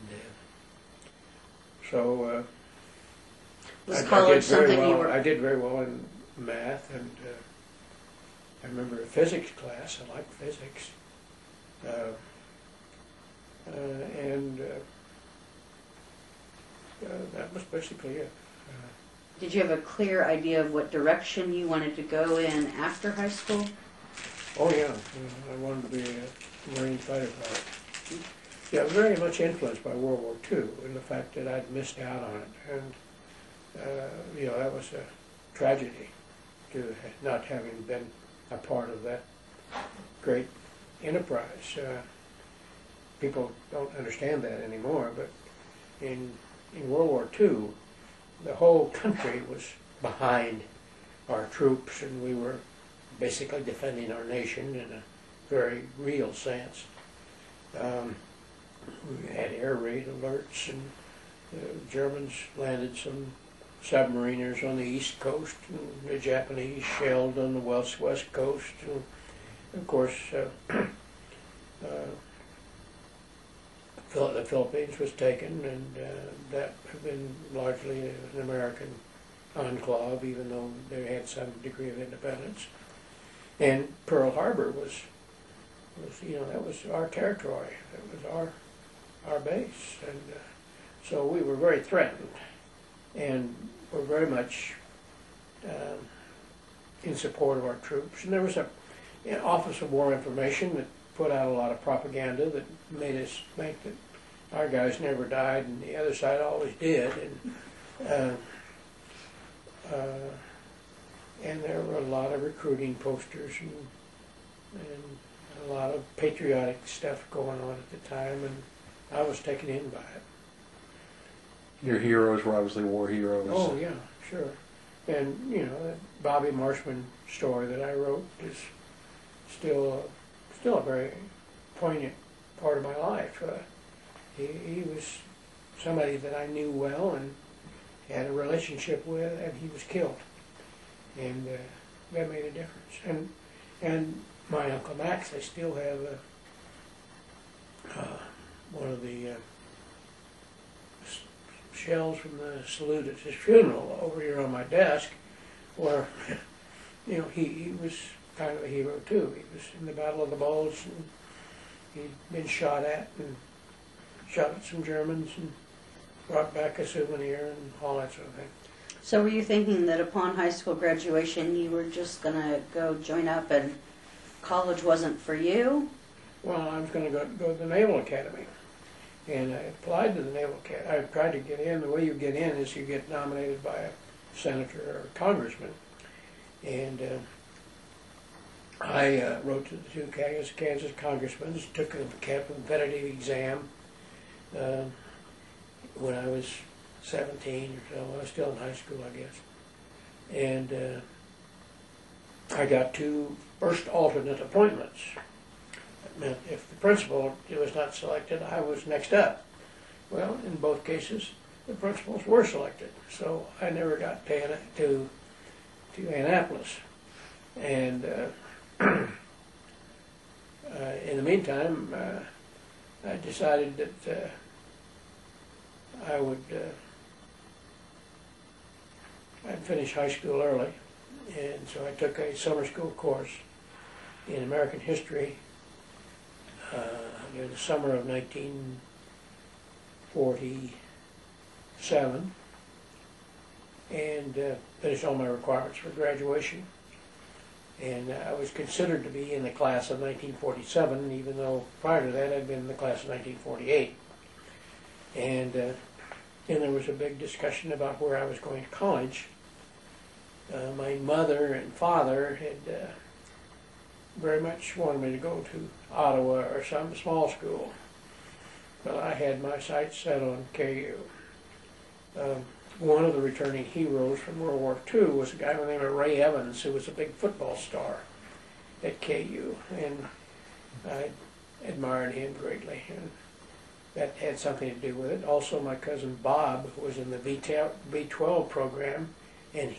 so Was college something you were... I did very well in math, and I remember a physics class. I liked physics, and that was basically it. Did you have a clear idea of what direction you wanted to go in after high school? Oh yeah, I wanted to be a Marine fighter pilot. Yeah, very much influenced by World War II and the fact that I'd missed out on it, and that was a tragedy to not having been a part of that great enterprise. People don't understand that anymore, but in World War II, the whole country was behind our troops, and we were basically defending our nation in a very real sense. We had air raid alerts, and the Germans landed some submariners on the east coast, and the Japanese shelled on the west coast, and of course the Philippines was taken, and that had been largely an American enclave, even though they had some degree of independence. And Pearl Harbor was that was our territory. It was our base, and so we were very threatened, and were very much in support of our troops. And there was an Office of War Information that put out a lot of propaganda that made us think that our guys never died and the other side always did, and there were a lot of recruiting posters and a lot of patriotic stuff going on at the time, and I was taken in by it. Your heroes were obviously war heroes. Oh yeah, sure. And that Bobby Marshman story that I wrote is still a very poignant part of my life. He was somebody that I knew well and had a relationship with, and he was killed, and that made a difference. And my Uncle Max, I still have one of the shells from the salute at his funeral over here on my desk, where he was kind of a hero too. He was in the Battle of the Bulge, and he'd been shot at some Germans and brought back a souvenir and all that sort of thing. So were you thinking that upon high school graduation you were just going to go join up and college wasn't for you? Well, I was going to go to the Naval Academy, and I applied to the Naval Academy. I tried to get in. The way you get in is you get nominated by a senator or a congressman, and I wrote to the two Kansas congressmen, took a competitive exam when I was 17 or so. I was still in high school, I guess. And I got 2 first alternate appointments. That meant if the principal was not selected, I was next up. Well, in both cases, the principals were selected, so I never got to Annapolis. And in the meantime, I decided that I'd finish high school early, and so I took a summer school course in American history in the summer of 1947, and finished all my requirements for graduation. And I was considered to be in the class of 1947, even though prior to that I'd been in the class of 1948. And then there was a big discussion about where I was going to college. My mother and father had very much wanted me to go to Ottawa or some small school, but I had my sights set on KU. One of the returning heroes from World War II was a guy by the name of Ray Evans, who was a big football star at KU, and I admired him greatly, and that had something to do with it. Also, my cousin Bob was in the V12 program, and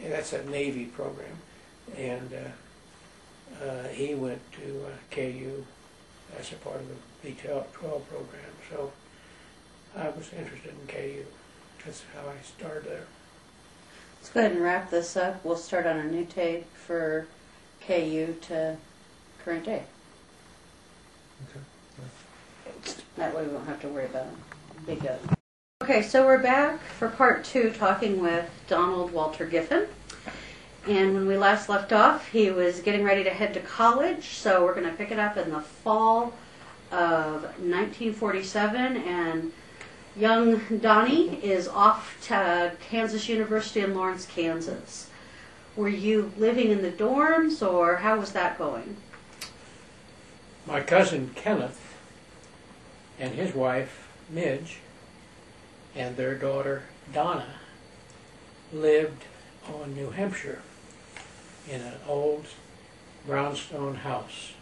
that's a Navy program, and he went to KU as a part of the V12 program, so I was interested in KU. That's how I started there. Let's go ahead and wrap this up. We'll start on a new tape for KU to current day. Okay. That way we won't have to worry about big up. Okay, so we're back for part 2 talking with Donald Walter Giffen. And when we last left off, he was getting ready to head to college, so we're going to pick it up in the fall of 1947, and young Donnie is off to Kansas University in Lawrence, Kansas. Were you living in the dorms, or how was that going? My cousin Kenneth and his wife Midge and their daughter Donna lived on New Hampshire in an old brownstone house,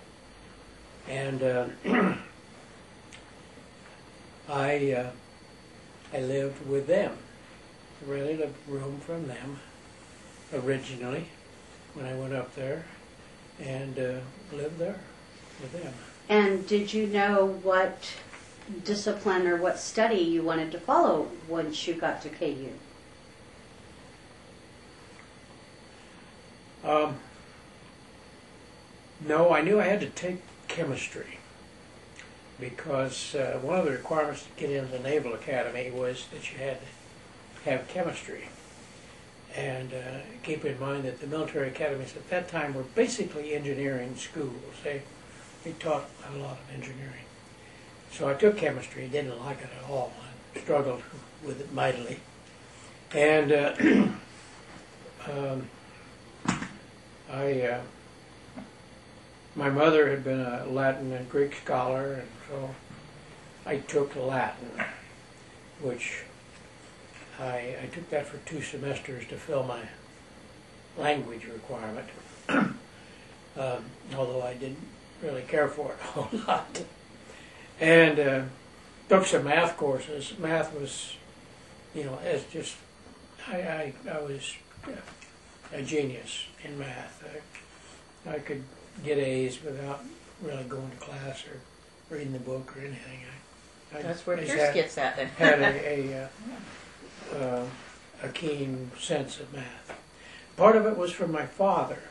and I lived with them rented a room from them originally when I went up there, and lived there with them. And did you know what discipline or what study you wanted to follow once you got to KU? No, I knew I had to take chemistry because one of the requirements to get into the Naval Academy was that you had to have chemistry. And keep in mind that the military academies at that time were basically engineering schools. They taught a lot of engineering. So I took chemistry, didn't like it at all. I struggled with it mightily. And my mother had been a Latin and Greek scholar, and so I took Latin, which I took that for 2 semesters to fill my language requirement, although I didn't really care for it a whole lot. And took some math courses. Math was, it's just, I was a genius in math. I could get A's without really going to class or reading the book or anything. That's where Pierce gets at then. Had a keen sense of math. Part of it was from my father,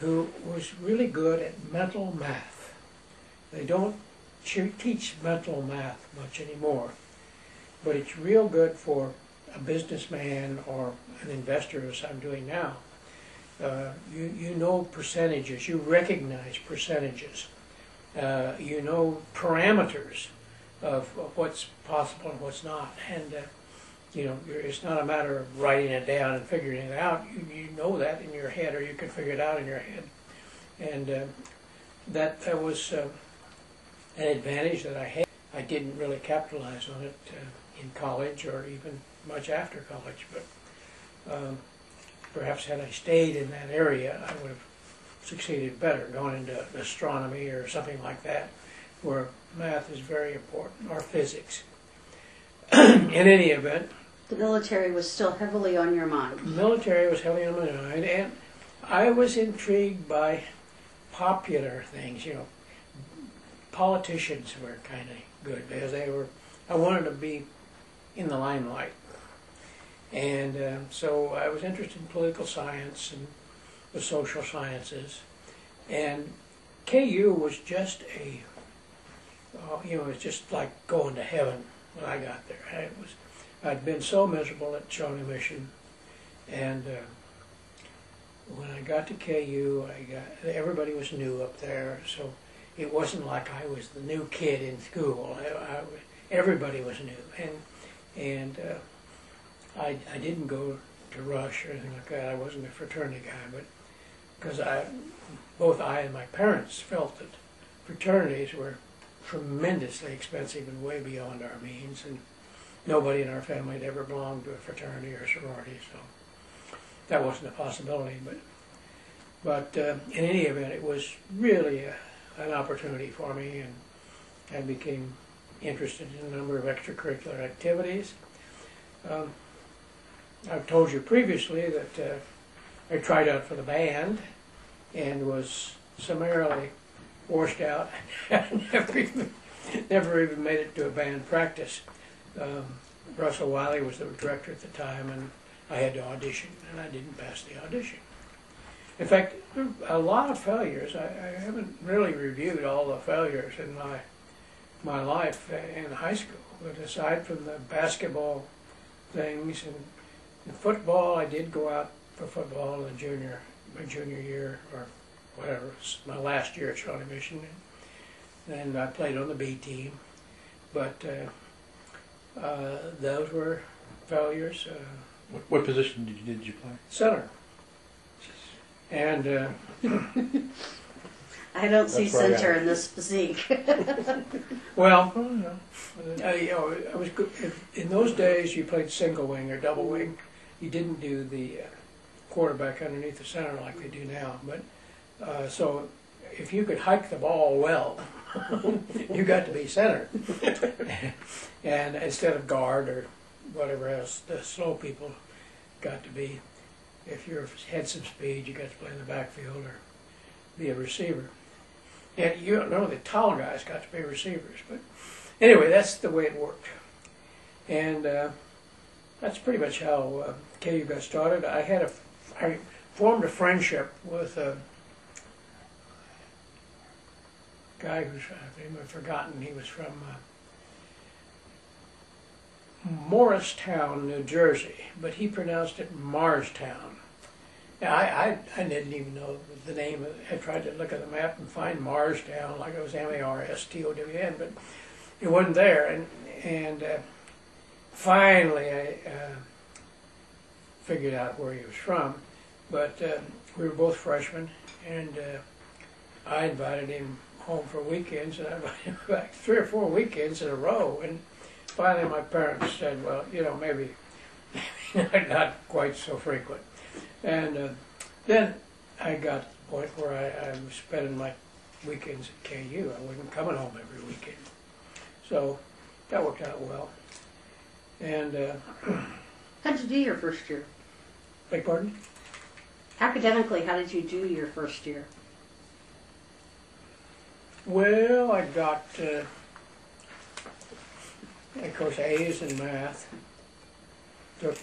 who was really good at mental math. They don't teach mental math much anymore, but it's real good for a businessman or an investor, as I'm doing now. You know percentages, you recognize percentages, you know parameters of what's possible and what's not, and it's not a matter of writing it down and figuring it out. You know that in your head, or you can figure it out in your head, and that was an advantage that I had. I didn't really capitalize on it in college or even much after college, but perhaps had I stayed in that area, I would have succeeded better, gone into astronomy or something like that, where math is very important, or physics. In any event, The military was still heavily on your mind. the military was heavily on my mind, and I was intrigued by popular things. Politicians were kind of good because I wanted to be in the limelight. And so I was interested in political science and the social sciences. And KU was just it was just like going to heaven when I got there. I'd been so miserable at Shawnee Mission, and when I got to KU, everybody was new up there, so it wasn't like I was the new kid in school. Everybody was new, and I didn't go to Rush or anything like that. I wasn't a fraternity guy, but because both I and my parents felt that fraternities were tremendously expensive and way beyond our means, and nobody in our family had ever belonged to a fraternity or sorority, so that wasn't a possibility. But in any event, it was really an opportunity for me, and I became interested in a number of extracurricular activities. I've told you previously that I tried out for the band and was summarily washed out. never even made it to a band practice. Russell Wiley was the director at the time, and I had to audition, and I didn't pass the audition. In fact, a lot of failures. I haven't really reviewed all the failures in my life in high school, but aside from the basketball things and football, I did go out for football in my junior year, or whatever, it was my last year at Shawnee Mission, and I played on the B team, but those were failures. What position did you play? Center. And I don't see That's right, center yeah. in this physique. well, I was good. In those days, you played single wing or double wing. You didn't do the quarterback underneath the center like they do now. But so if you could hike the ball well, you got to be center, and instead of guard or whatever else the slow people got to be. If you had some speed, you got to play in the backfield or be a receiver. And you don't know the tall guys got to be receivers, but anyway, that's the way it worked. And that's pretty much how KU got started. I formed a friendship with a guy whose name I've forgotten. He was from Morristown, New Jersey, but he pronounced it Marstown. Now, I didn't even know the name. I tried to look at the map and find Marstown, like it was Marstown, but it wasn't there. And finally, I figured out where he was from. But we were both freshmen, and I invited him home for weekends, and I invited him back 3 or 4 weekends in a row. And finally, my parents said, well, maybe not quite so frequent. And then I got to the point where I was spending my weekends at KU. I wasn't coming home every weekend. So that worked out well. And How did you do your first year? beg pardon? Academically, how did you do your first year? Well, I got, of course, A's in math. Took,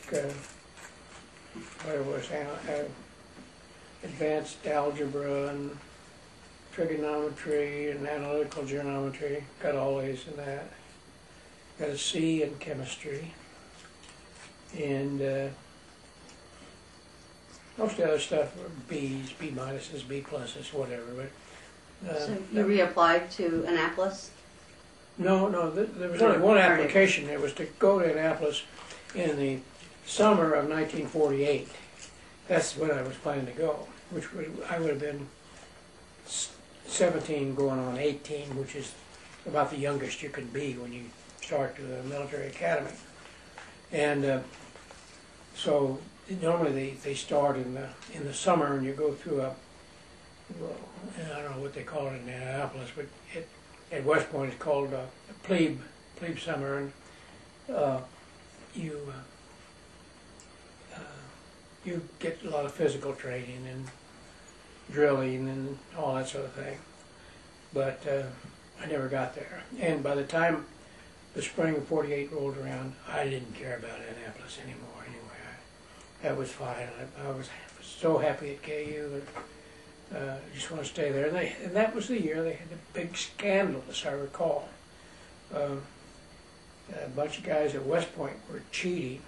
advanced algebra and trigonometry and analytical geometry. Got all A's in that. Got a C in chemistry. And most of the other stuff were B's, B minuses, B pluses, whatever. But So you reapplied to Annapolis? no, there was only one application. It was to go to Annapolis in the summer of 1948. That's when I was planning to go, I would have been 17 going on 18, which is about the youngest you can be when you start to the military academy. And so normally they start in the summer, and you go through I don't know what they call it in Annapolis, but at West Point it's called a plebe summer, and you get a lot of physical training and drilling and all that sort of thing. But I never got there. And by the time the spring of '48 rolled around, I didn't care about Annapolis anymore. Anyway, that was fine. I was so happy at KU that I just want to stay there. And that was the year they had the big scandal, as I recall. A bunch of guys at West Point were cheating,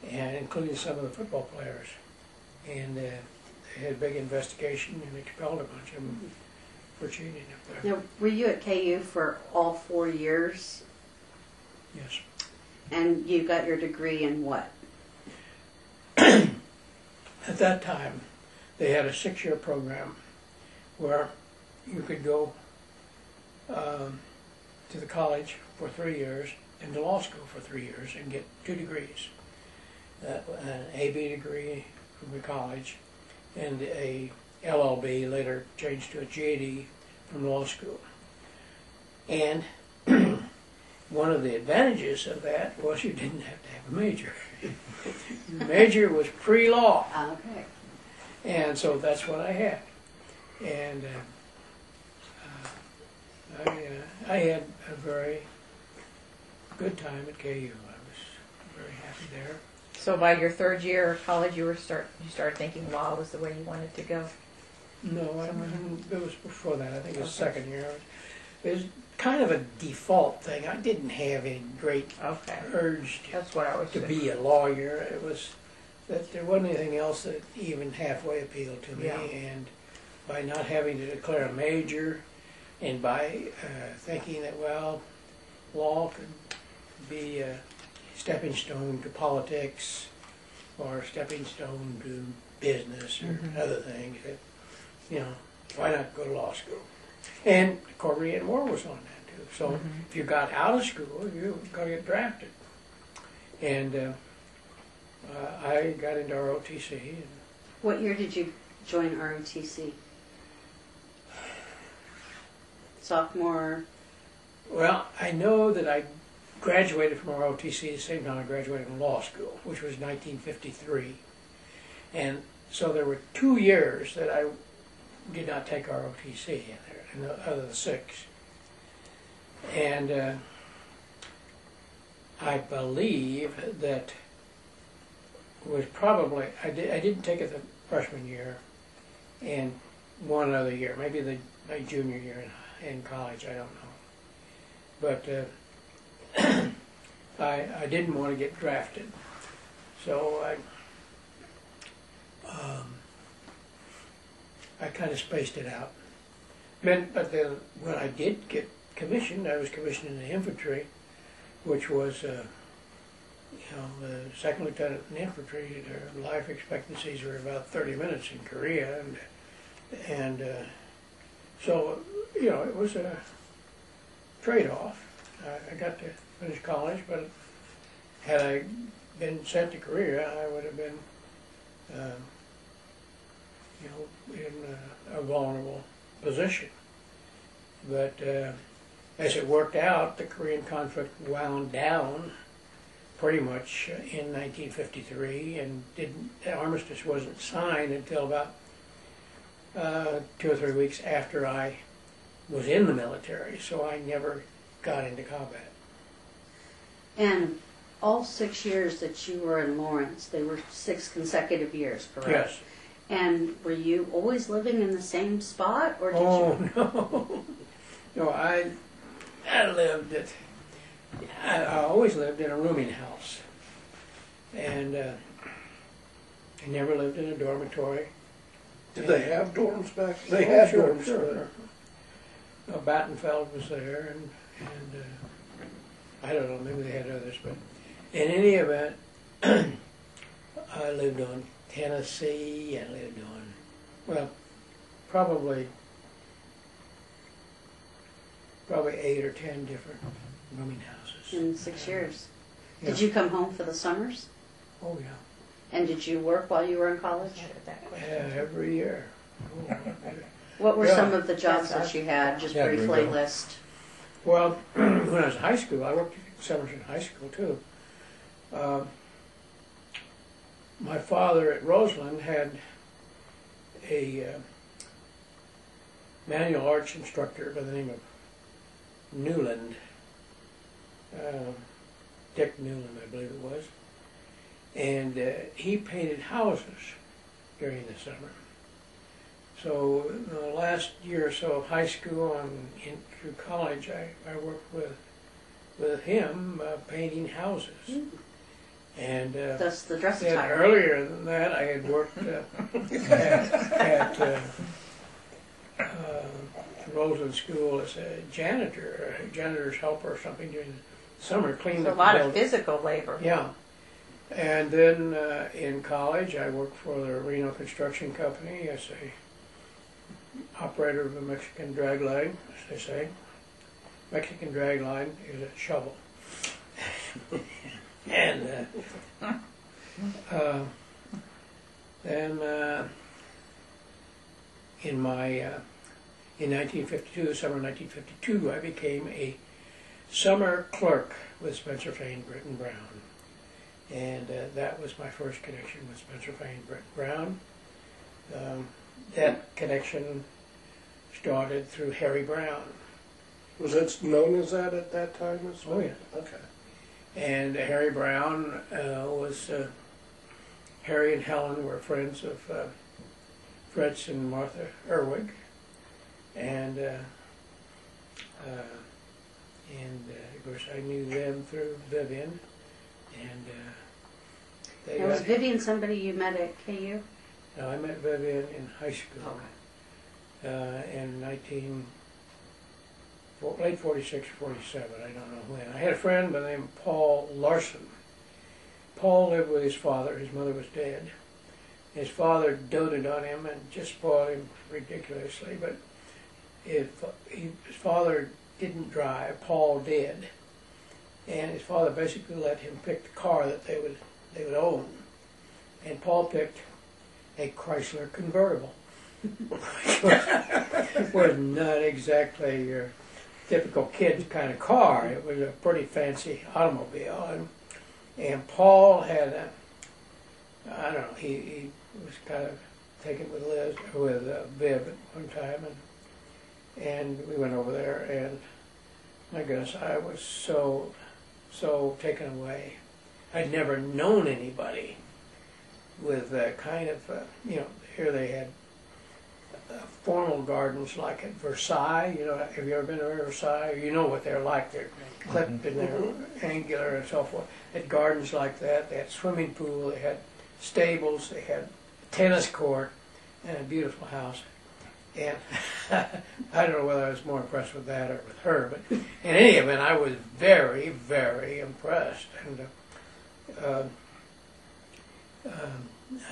and including some of the football players. And they had a big investigation and expelled a bunch of them for cheating up there. Now, were you at KU for all 4 years? Yes. And you got your degree in what? At that time, they had a 6-year program where you could go to the college for 3 years and to law school for 3 years and get 2 degrees. An AB degree from the college and a LLB, later changed to a GAD from law school. And one of the advantages of that was you didn't have to have a major. Your major was pre-law. Okay. And so that's what I had. And I had a very good time at KU. I was very happy there. So by your 3rd year of college, you started thinking law was the way you wanted to go? No, it was before that. I think it was 2nd year. It was kind of a default thing. I didn't have any great urge That's what I was to be a lawyer. It was that there wasn't anything else that even halfway appealed to me. Yeah. And by not having to declare a major, and by thinking that, well, law could be a stepping stone to politics or a stepping stone to business or other things, that, why not go to law school? And the Korean War was on that too. So if you got out of school, you were going to get drafted. And I got into ROTC. And What year did you join ROTC? Sophomore? well, I know that I graduated from ROTC the same time I graduated from law school, which was 1953. And so there were 2 years that I did not take ROTC in there, out of the 6. And I believe that was probably, I didn't take it the freshman year and one other year, maybe my junior year in college, I don't know. But I didn't want to get drafted, so I kind of spaced it out. But then when I did get commissioned, I was commissioned in the infantry, which was, the second lieutenant in infantry. Their life expectancies were about 30 minutes in Korea, and so it was a trade-off. I got to finish college, but had I been sent to Korea, I would have been, in a vulnerable position. But as it worked out, the Korean conflict wound down pretty much in 1953, and the armistice wasn't signed until about 2 or 3 weeks after I was in the military, so I never got into combat. And all 6 years that you were in Lawrence, they were 6 consecutive years, correct? Yes. And were you always living in the same spot, or did you? No. No, I always lived in a rooming house, and I never lived in a dormitory. Did they have dorms back? They had sure, dorms. Sure. Battenfeld was there, and I don't know, maybe they had others, but in any event, I lived on Tennessee. I lived on, probably 8 or 10 different rooming houses. in 6 years? Yeah. Did you come home for the summers? Oh yeah. And did you work while you were in college? Every year. Oh, What were Yeah. some of the jobs that you had? Just Yeah, briefly bingo. list. Well, when I was in high school, I worked summers in high school too. My father at Roseland had a manual arts instructor by the name of Newland, Dick Newland, I believe it was, and he painted houses during the summer. So the last year or so of high school and through college, I worked with him painting houses. And That's the dress then attire. earlier than that, I had worked at Roseland School as a janitor's helper or something during the summer, cleaning So a up lot the of building. physical labor. Yeah. And then in college, I worked for the Reno Construction Company as a operator of a Mexican drag line, as they say. Mexican drag line is a shovel. And then in 1952, summer 1952, I became a summer clerk with Spencer Fane Britton Brown. And that was my first connection with Spencer Fane Britton Brown. That connection started through Harry Brown. Was it known as that at that time as well? Oh, yeah. Okay. And Harry Brown was, Harry and Helen were friends of Fritz and Martha Erwig. And of course I knew them through Vivian. And they Now, was got, Vivian somebody you met at KU? I met Vivian in high school. In late 46, 47, I don't know when. I had a friend by the name of Paul Larson. Paul lived with his father. His mother was dead. His father doted on him and just spoiled him ridiculously, but his father didn't drive, Paul did. And his father basically let him pick the car that they would own. And Paul picked a Chrysler convertible. Which was not exactly typical kid kind of car. It was a pretty fancy automobile, and Paul had a, I don't know, he was kind of taken with Viv at one time, and we went over there, and my goodness, I was so taken away. I'd never known anybody with kind of, here they had formal gardens like at Versailles. Have you ever been to Versailles? You know what they're like. They're clipped and they're angular and so forth. They had gardens like that. They had swimming pool. They had stables. They had tennis court and a beautiful house. And I don't know whether I was more impressed with that or with her, but in any event, I was very, very impressed. And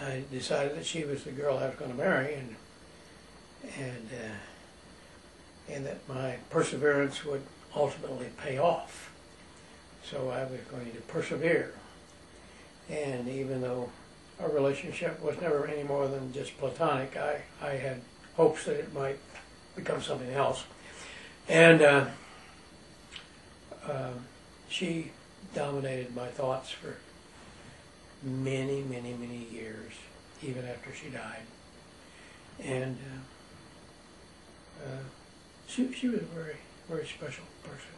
I decided that she was the girl I was going to marry, and that my perseverance would ultimately pay off. So I was going to persevere. And even though our relationship was never any more than just platonic, I had hopes that it might become something else. And she dominated my thoughts for many, many, many years, even after she died. And she was a very, very special person.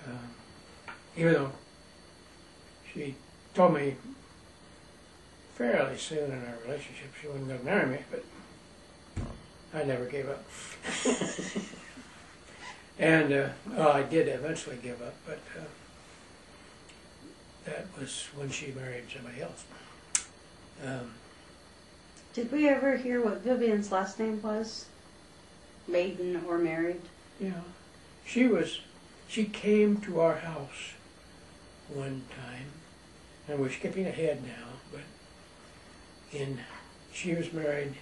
And even though she told me fairly soon in our relationship she wasn't going to marry me, but I never gave up. And I did eventually give up, but that was when she married somebody else. Did we ever hear what Vivian's last name was? Maiden or married? Yeah. She came to our house one time, and we're skipping ahead now, but she was married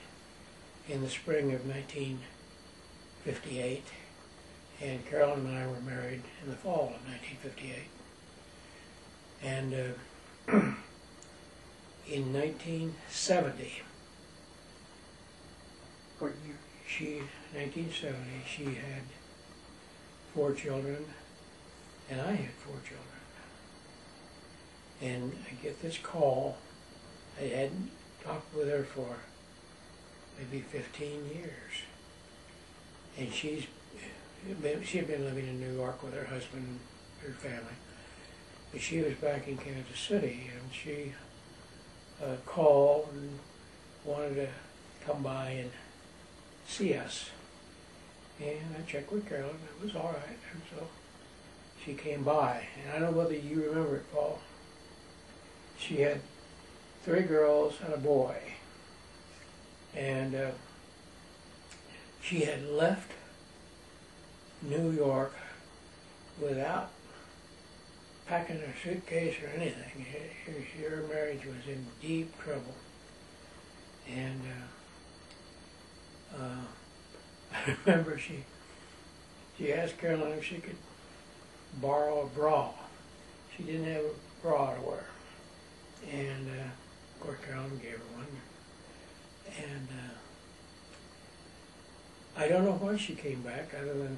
in the spring of 1958, and Carolyn and I were married in the fall of 1958. And in 1970, 1970, she had 4 children, and I had 4 children. And I get this call. I hadn't talked with her for maybe 15 years. And she had been living in New York with her husband and her family. But she was back in Kansas City, and she called and wanted to come by and see us. And I checked with Carolyn, it was all right, and so she came by. And I don't know whether you remember it, Paul. She had 3 girls and a boy. And she had left New York without packing her suitcase or anything. Her marriage was in deep trouble. And I remember she asked Caroline if she could borrow a bra. She didn't have a bra to wear. And of course Caroline gave her one. And I don't know why she came back, other than,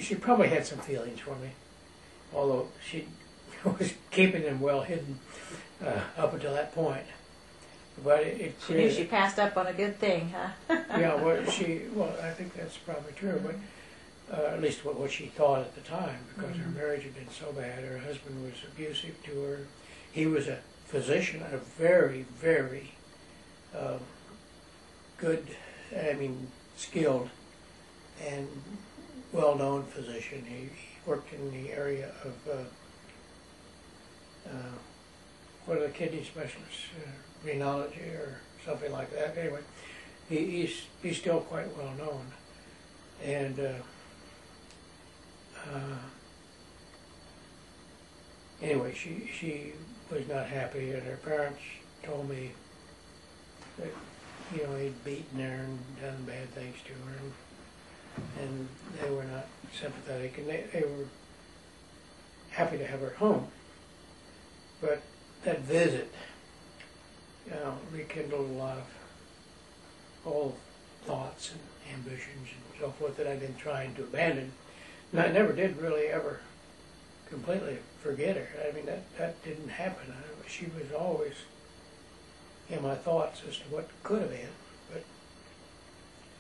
she probably had some feelings for me, although she was keeping them well hidden up until that point. But she knew she passed up on a good thing, huh? Yeah, well, I think that's probably true, but at least what she thought at the time, because her marriage had been so bad. Her husband was abusive to her. He was a physician, a very, very good, skilled and well-known physician. He worked in the area of what are the kidney specialists, renology or something like that. Anyway, he's still quite well known, and anyway, she was not happy, and her parents told me that he'd beaten her and done bad things to her, and they were not sympathetic, and they were happy to have her home. But that visit, rekindled a lot of all thoughts and ambitions and so forth that I've been trying to abandon. And I never did really ever completely forget her. I mean, that didn't happen. She was always in my thoughts as to what could have been.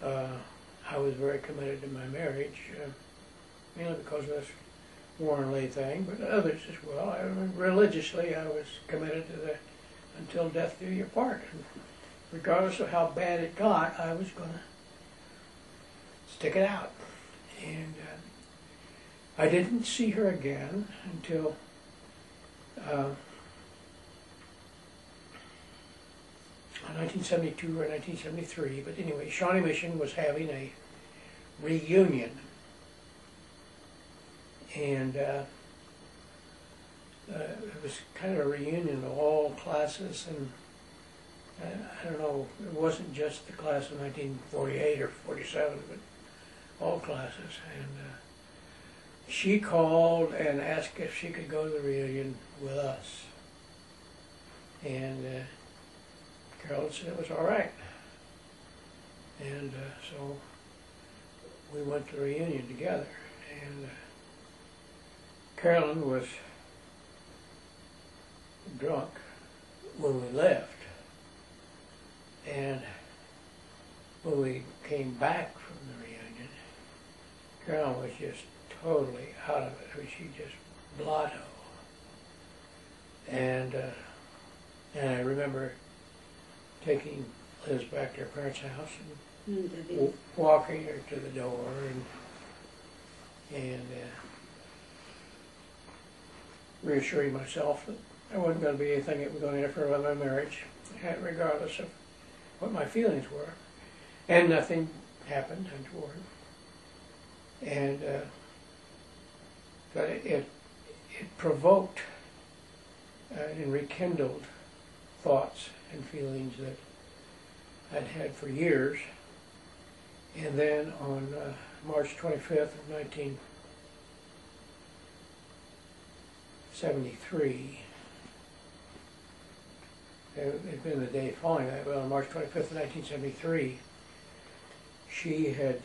But I was very committed to my marriage, mainly because of this Warren Lee thing, but others as well. I mean, religiously, I was committed to the until death do you part. And regardless of how bad it got, I was going to stick it out. And I didn't see her again until 1972 or 1973. But anyway, Shawnee Mission was having a reunion. And it was kind of a reunion of all classes, and I don't know, it wasn't just the class of 1948 or 47, but all classes. And she called and asked if she could go to the reunion with us. And Carolyn said it was all right. And so we went to the reunion together. And Carolyn was drunk when we left, and when we came back from the reunion, Carolyn was just totally out of it. I mean, she just blotto. And I remember taking Liz back to her parents' house and walking her to the door, and reassuring myself that there wasn't going to be anything that was going to interfere with my marriage, regardless of what my feelings were. And nothing happened untoward. And but it provoked and rekindled thoughts and feelings that I'd had for years. And then on March 25th of 1973, it had been the day following that, but on March 25th of 1973, she had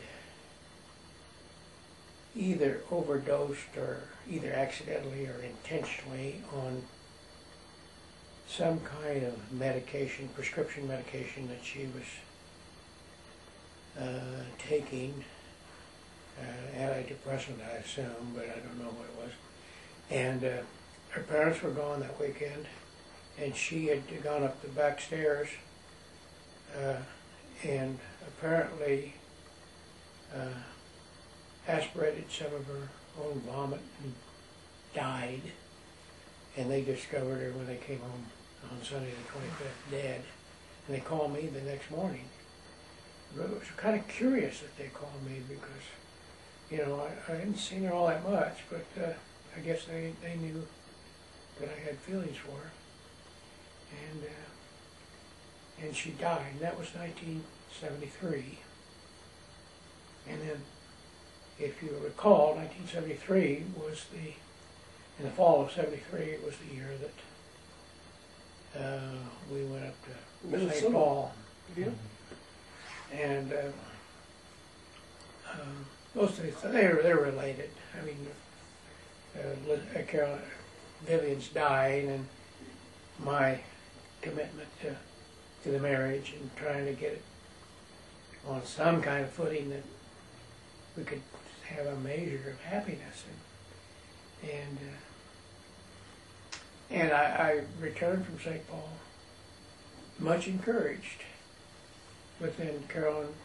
either overdosed or either accidentally or intentionally on some kind of medication, prescription medication that she was taking, antidepressant I assume, but I don't know what it was. And her parents were gone that weekend, and she had gone up the back stairs and apparently aspirated some of her own vomit and died. And they discovered her when they came home on Sunday the 25th dead. And they called me the next morning. It was kind of curious that they called me because, you know, I hadn't seen her all that much, but I guess they knew that I had feelings for her. And she died, and that was 1973. And then, if you recall, 1973 was in the fall of 73, it was the year that we went up to St. Paul. Yeah. And those things, they're related. I mean, Carol, Vivian's dying, and my commitment to the marriage and trying to get it on some kind of footing that we could have a measure of happiness. And I returned from St. Paul much encouraged, but then Carolyn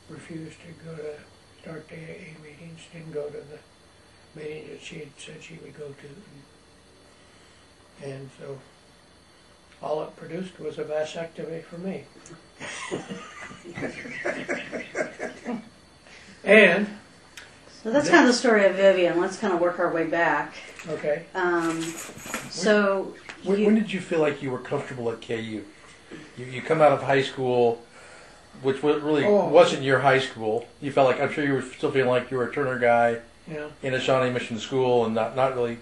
refused to go to start the AA meetings, didn't go to the meeting that she had said she would go to. And so all it produced was a vasectomy for me. And So that's kind of the story of Vivian. Let's kind of work our way back. okay, So When did you feel like you were comfortable at KU? You come out of high school, which really wasn't your high school. You felt like, I'm sure you were still feeling like you were a Turner guy yeah, in a Shawnee Mission school and not really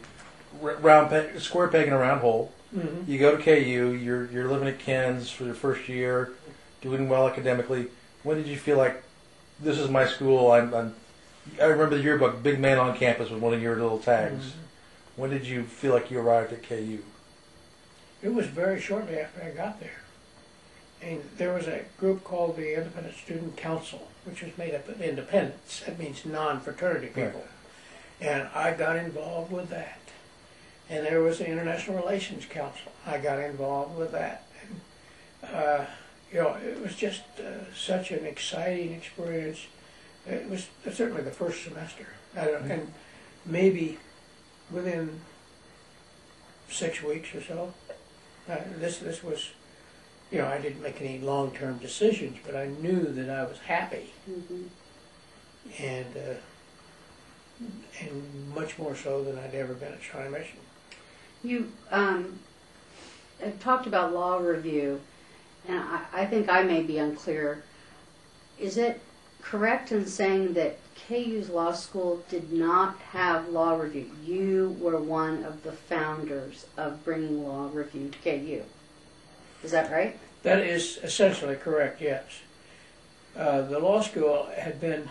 square peg in a round hole. mm-hmm. You go to KU, you're living at Ken's for your first year. doing well academically, when did you feel like this is my school? I remember the yearbook, "Big Man on Campus" was one of your little tags. Mm-hmm. When did you feel like you arrived at KU? It was very shortly after I got there. And there was a group called the Independent Student Council, which was made up of independents. That means non-fraternity people. And I got involved with that. And there was the International Relations Council. I got involved with that. And, it was just such an exciting experience. It was certainly the first semester. And maybe within 6 weeks or so, this was, I didn't make any long-term decisions, but I knew that I was happy. Mm-hmm. And much more so than I'd ever been at Shawnee Mission. You have talked about law review, and I think I may be unclear. Is it correct in saying that KU's law school did not have law review? You were one of the founders of bringing law review to KU. Is that right? That is essentially correct, yes. The law school had been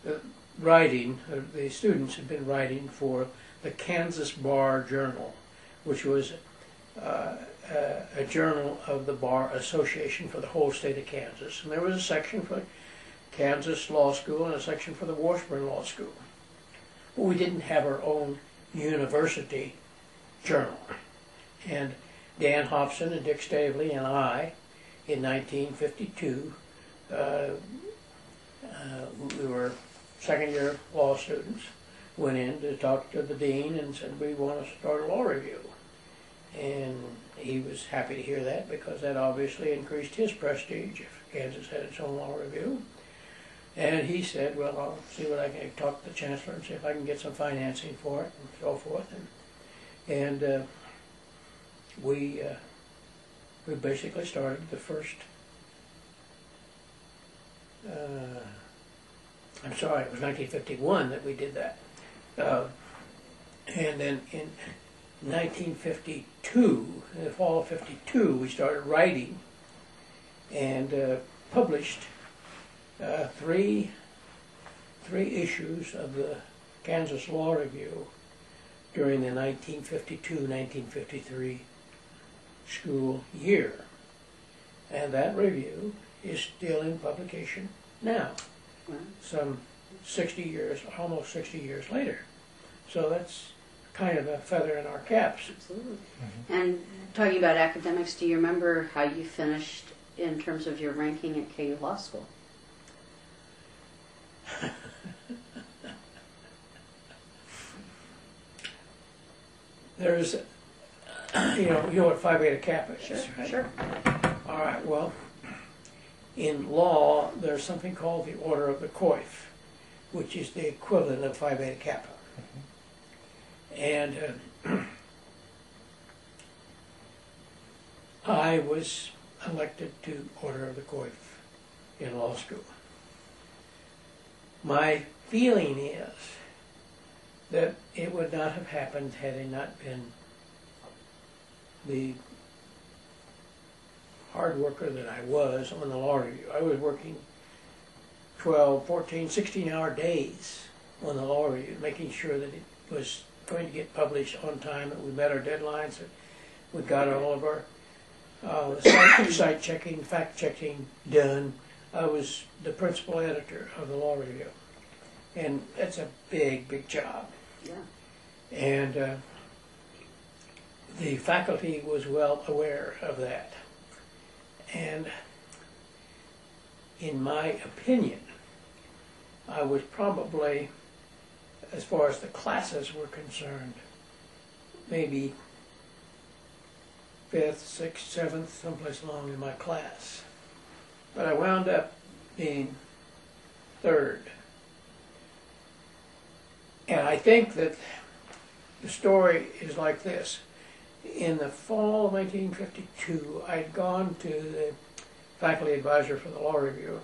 the students had been writing for the Kansas Bar Journal, which was a journal of the Bar Association for the whole state of Kansas. And there was a section for Kansas Law School and a section for the Washburn Law School. But we didn't have our own university journal. And Dan Hobson and Dick Stavely and I, in 1952, we were second-year law students, went in to talk to the dean and said, "We want to start a law review." And he was happy to hear that, because that obviously increased his prestige if Kansas had its own law review. And he said, "Well, I'll see what I can talk to the chancellor and see if I can get some financing for it," and so forth. And we basically started the first, I'm sorry, it was 1951 that we did that. And then in 1952, in the fall of 52, we started writing and published three issues of the Kansas Law Review during the 1952-1953 school year. And that review is still in publication now, some 60 years, almost 60 years later. So that's kind of a feather in our caps. Absolutely. Mm-hmm. And talking about academics, do you remember how you finished in terms of your ranking at KU Law School? There's, you know what Phi Beta Kappa is, Sure, right? sure. All right, well, in law, there's something called the Order of the Coif, which is the equivalent of Phi Beta Kappa. And I was elected to Order of the Coif in law school. My feeling is that it would not have happened had it not been the hard worker that I was on the law review. I was working 12, 14, 16-hour days on the law review, making sure that it was going to get published on time, that we met our deadlines, that we got all of our site checking, fact checking done. I was the principal editor of the law review, and that's a big, big job. Yeah. And the faculty was well aware of that. And in my opinion, I was probably, as far as the classes were concerned, maybe 5th, 6th, 7th, someplace along in my class. But I wound up being 3rd. And I think that the story is like this. In the fall of 1952, I'd gone to the faculty advisor for the law review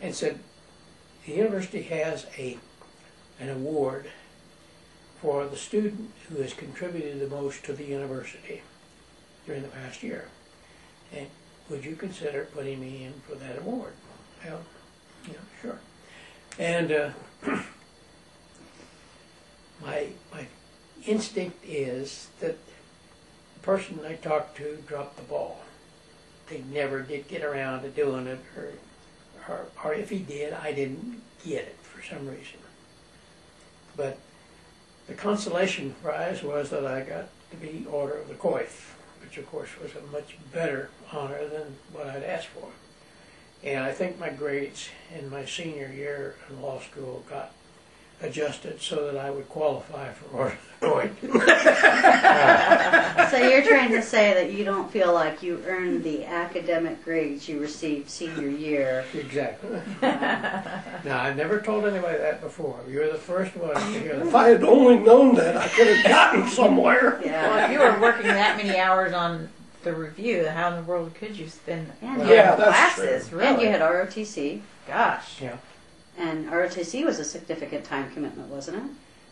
and said, the university has an award for the student who has contributed the most to the university during the past year. And would you consider putting me in for that award? Well, yeah, sure. And my instinct is that the person I talked to dropped the ball. They never did get around to doing it, or if he did, I didn't get it for some reason. But the consolation prize was that I got to be Order of the Coif, which of course was a much better honor than what I'd asked for. And I think my grades in my senior year in law school got adjusted so that I would qualify for Order of the Coif. So you're trying to say that you don't feel like you earned the academic grades you received senior year. Exactly. Now, I've never told anybody that before. You're the first one to hear If that. I had only known that, I could have gotten somewhere. Yeah. Well, if you were working that many hours on the review, how in the world could you spend And well, you Yeah, had, that's classes? true. Really? and you had ROTC, Gosh. Yeah. and ROTC was a significant time commitment, wasn't it?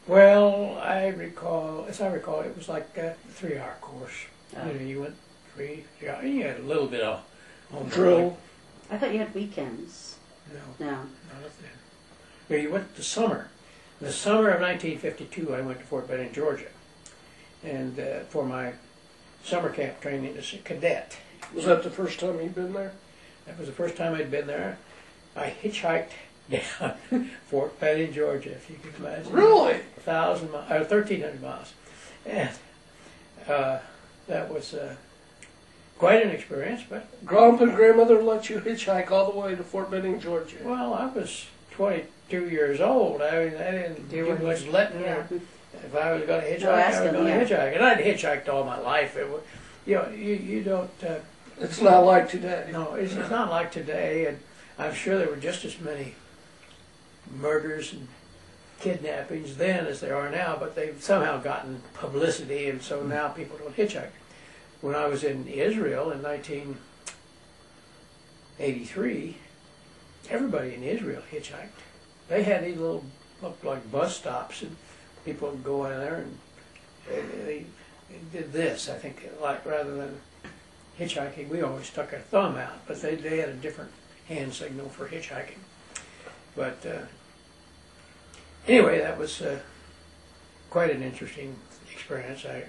Well, as I recall, it was like a 3-hour course. Oh. You know, you went 3 hours. You had a little bit of Drill. I thought you had weekends. No, No. not at that. Well, you went to summer. In the summer of 1952, I went to Fort Benning, Georgia, and for my summer camp training as a cadet. Was that the first time you'd been there? That was the first time I'd been there. I hitchhiked down Fort Benning, Georgia, if you can imagine. Really? 1,300 miles. And that was quite an experience, but, Grandpa and grandmother let you hitchhike all the way to Fort Benning, Georgia. well, I was 22 years old. I mean, I didn't do much letting. Yeah. If I was going to hitchhike, No, I ask was him, going to yeah. hitchhike. And I'd hitchhiked all my life. It was, you know, you don't... It's not like today. No, it's not like today, and I'm sure there were just as many murders and kidnappings then as there are now, but they've somehow gotten publicity, and so now people don't hitchhike. When I was in Israel in 1983, everybody in Israel hitchhiked. They had these little, looked like bus stops, and people would go in there and they did this, I think, like rather than hitchhiking, we always stuck our thumb out, but they had a different hand signal for hitchhiking. But anyway, that was quite an interesting experience. I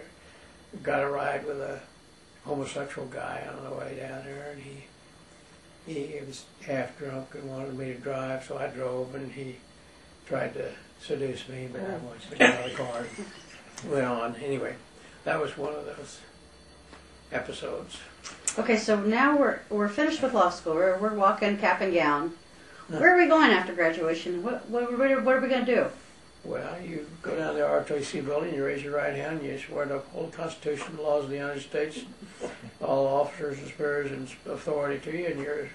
got a ride with a homosexual guy on the way down there, and he was half drunk and wanted me to drive, so I drove, and he tried to seduce me, but I wanted to get out of the car and went on. Anyway, that was one of those episodes. Okay, so now we're finished with law school. We're walking cap and gown. Where are we going after graduation? What are we going to do? Well, you go down to the ROTC building, you raise your right hand, you swear to uphold the Constitution and laws of the United States, all officers and superiors and authority to you, and you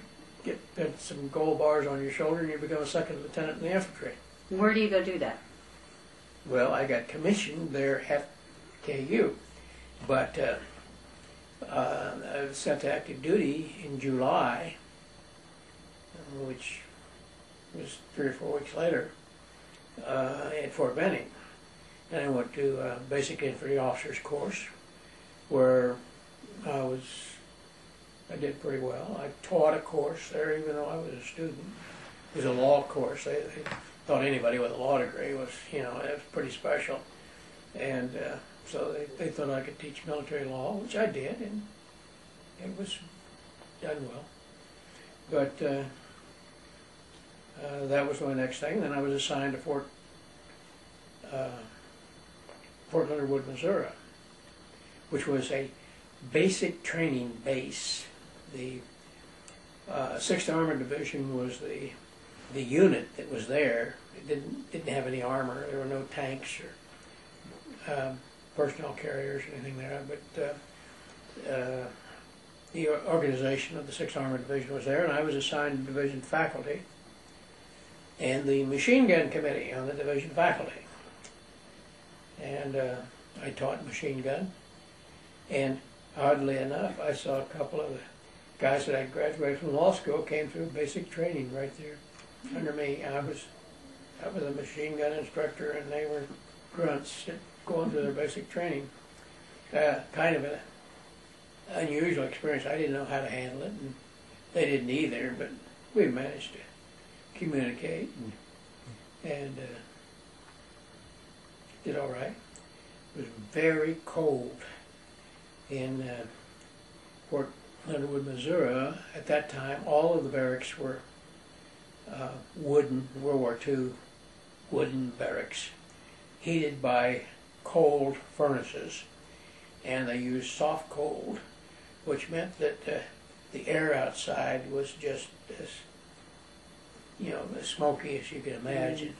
get some gold bars on your shoulder, and you become a second lieutenant in the infantry. Where do you go do that? Well, I got commissioned there at KU, but I was sent to active duty in July, which was 3 or 4 weeks later, at Fort Benning. And I went to a basic infantry officers course where I did pretty well. I taught a course there even though I was a student. It was a law course. They thought anybody with a law degree was, it was pretty special. And so they thought I could teach military law, which I did, and it was done well. But that was my next thing. Then I was assigned to Fort Leonard Wood, Missouri, which was a basic training base. The 6th Armored Division was the unit that was there. It didn't have any armor. There were no tanks or personnel carriers or anything there. But the organization of the 6th Armored Division was there, and I was assigned to division faculty and the machine gun committee on the division faculty. And I taught machine gun, and oddly enough, I saw a couple of the guys that I graduated from law school came through basic training right there under me. I was a machine gun instructor, and they were grunts going through their basic training. Kind of a unusual experience. I didn't know how to handle it, and they didn't either, but we managed to communicate and did all right. It was very cold in Fort Leonard, Missouri. At that time, all of the barracks were wooden, World War II wooden barracks, heated by cold furnaces, and they used soft cold, which meant that the air outside was just as, as smoky as you could imagine,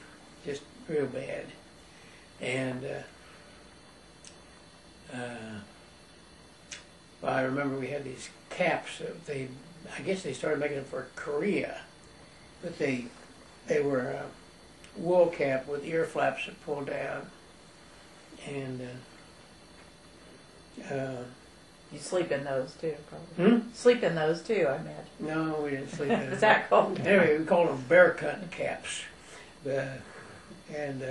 just real bad. And I remember we had these caps that I guess they started making them for Korea, but they were a wool cap with ear flaps that pulled down, and You sleep in those too, probably. Sleep in those too, I imagine. no, we didn't sleep in Is them. that cold? Anyway, we called them bear cut caps, and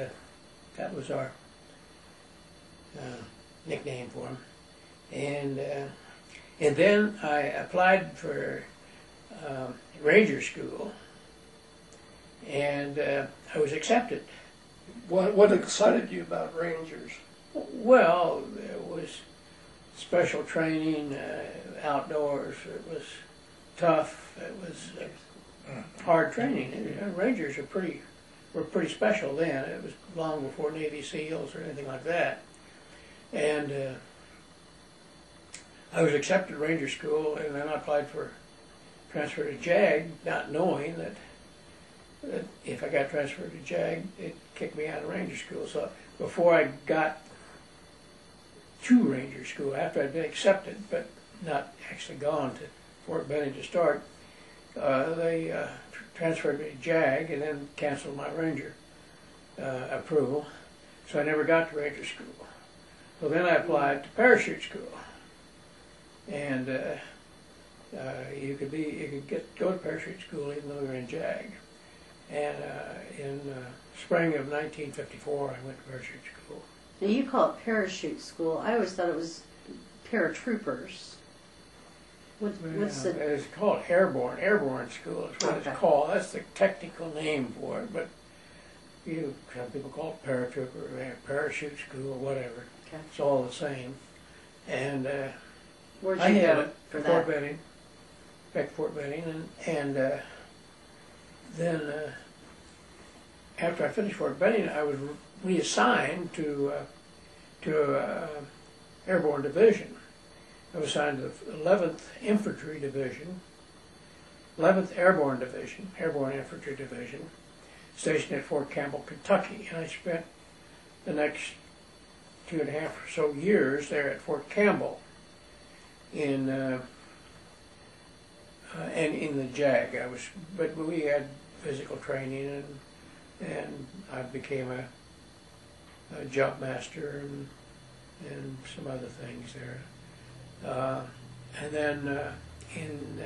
that was our nickname for them. And then I applied for Ranger School, and I was accepted. What excited you about Rangers? Well, it was special training, outdoors. It was tough. It was hard training. And Rangers were pretty special then. It was long before Navy SEALs or anything like that. And I was accepted at Ranger School, and then I applied for transfer to JAG, not knowing that if I got transferred to JAG, it'd kick me out of Ranger School. So before I got to Ranger School, after I'd been accepted, but not actually gone to Fort Benning to start, they transferred me to JAG and then canceled my Ranger approval. So I never got to Ranger School. So then I applied to Parachute School, and you could go to Parachute School even though you were in JAG. And in spring of 1954, I went to Parachute School. Now you call it parachute school. I always thought it was paratroopers. What's the... It's called Airborne School is what it's called. That's the technical name for it, but some people call it paratrooper, Parachute School, or whatever. Okay. It's all the same. And Where'd I you had go it for at Fort that? Benning, back to Fort Benning, and then after I finished Fort Benning, I was reassigned to Airborne Division. I was assigned to the 11th Infantry Division, 11th Airborne Division, Airborne Infantry Division, stationed at Fort Campbell, Kentucky. And I spent the next 2.5 or so years there at Fort Campbell and in the JAG. But we had physical training, and I became a jump master and some other things there. And then in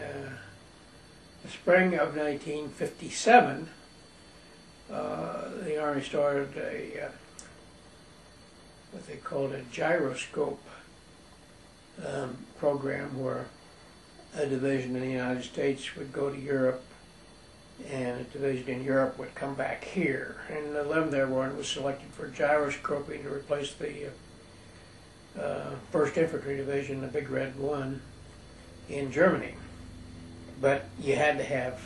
the spring of 1957, the Army started what they called a gyroscope program, where a division in the United States would go to Europe, and a division in Europe would come back here. And the 11th Airborne was selected for gyroscoping to replace the 1st Infantry Division, the Big Red One, in Germany. But you had to have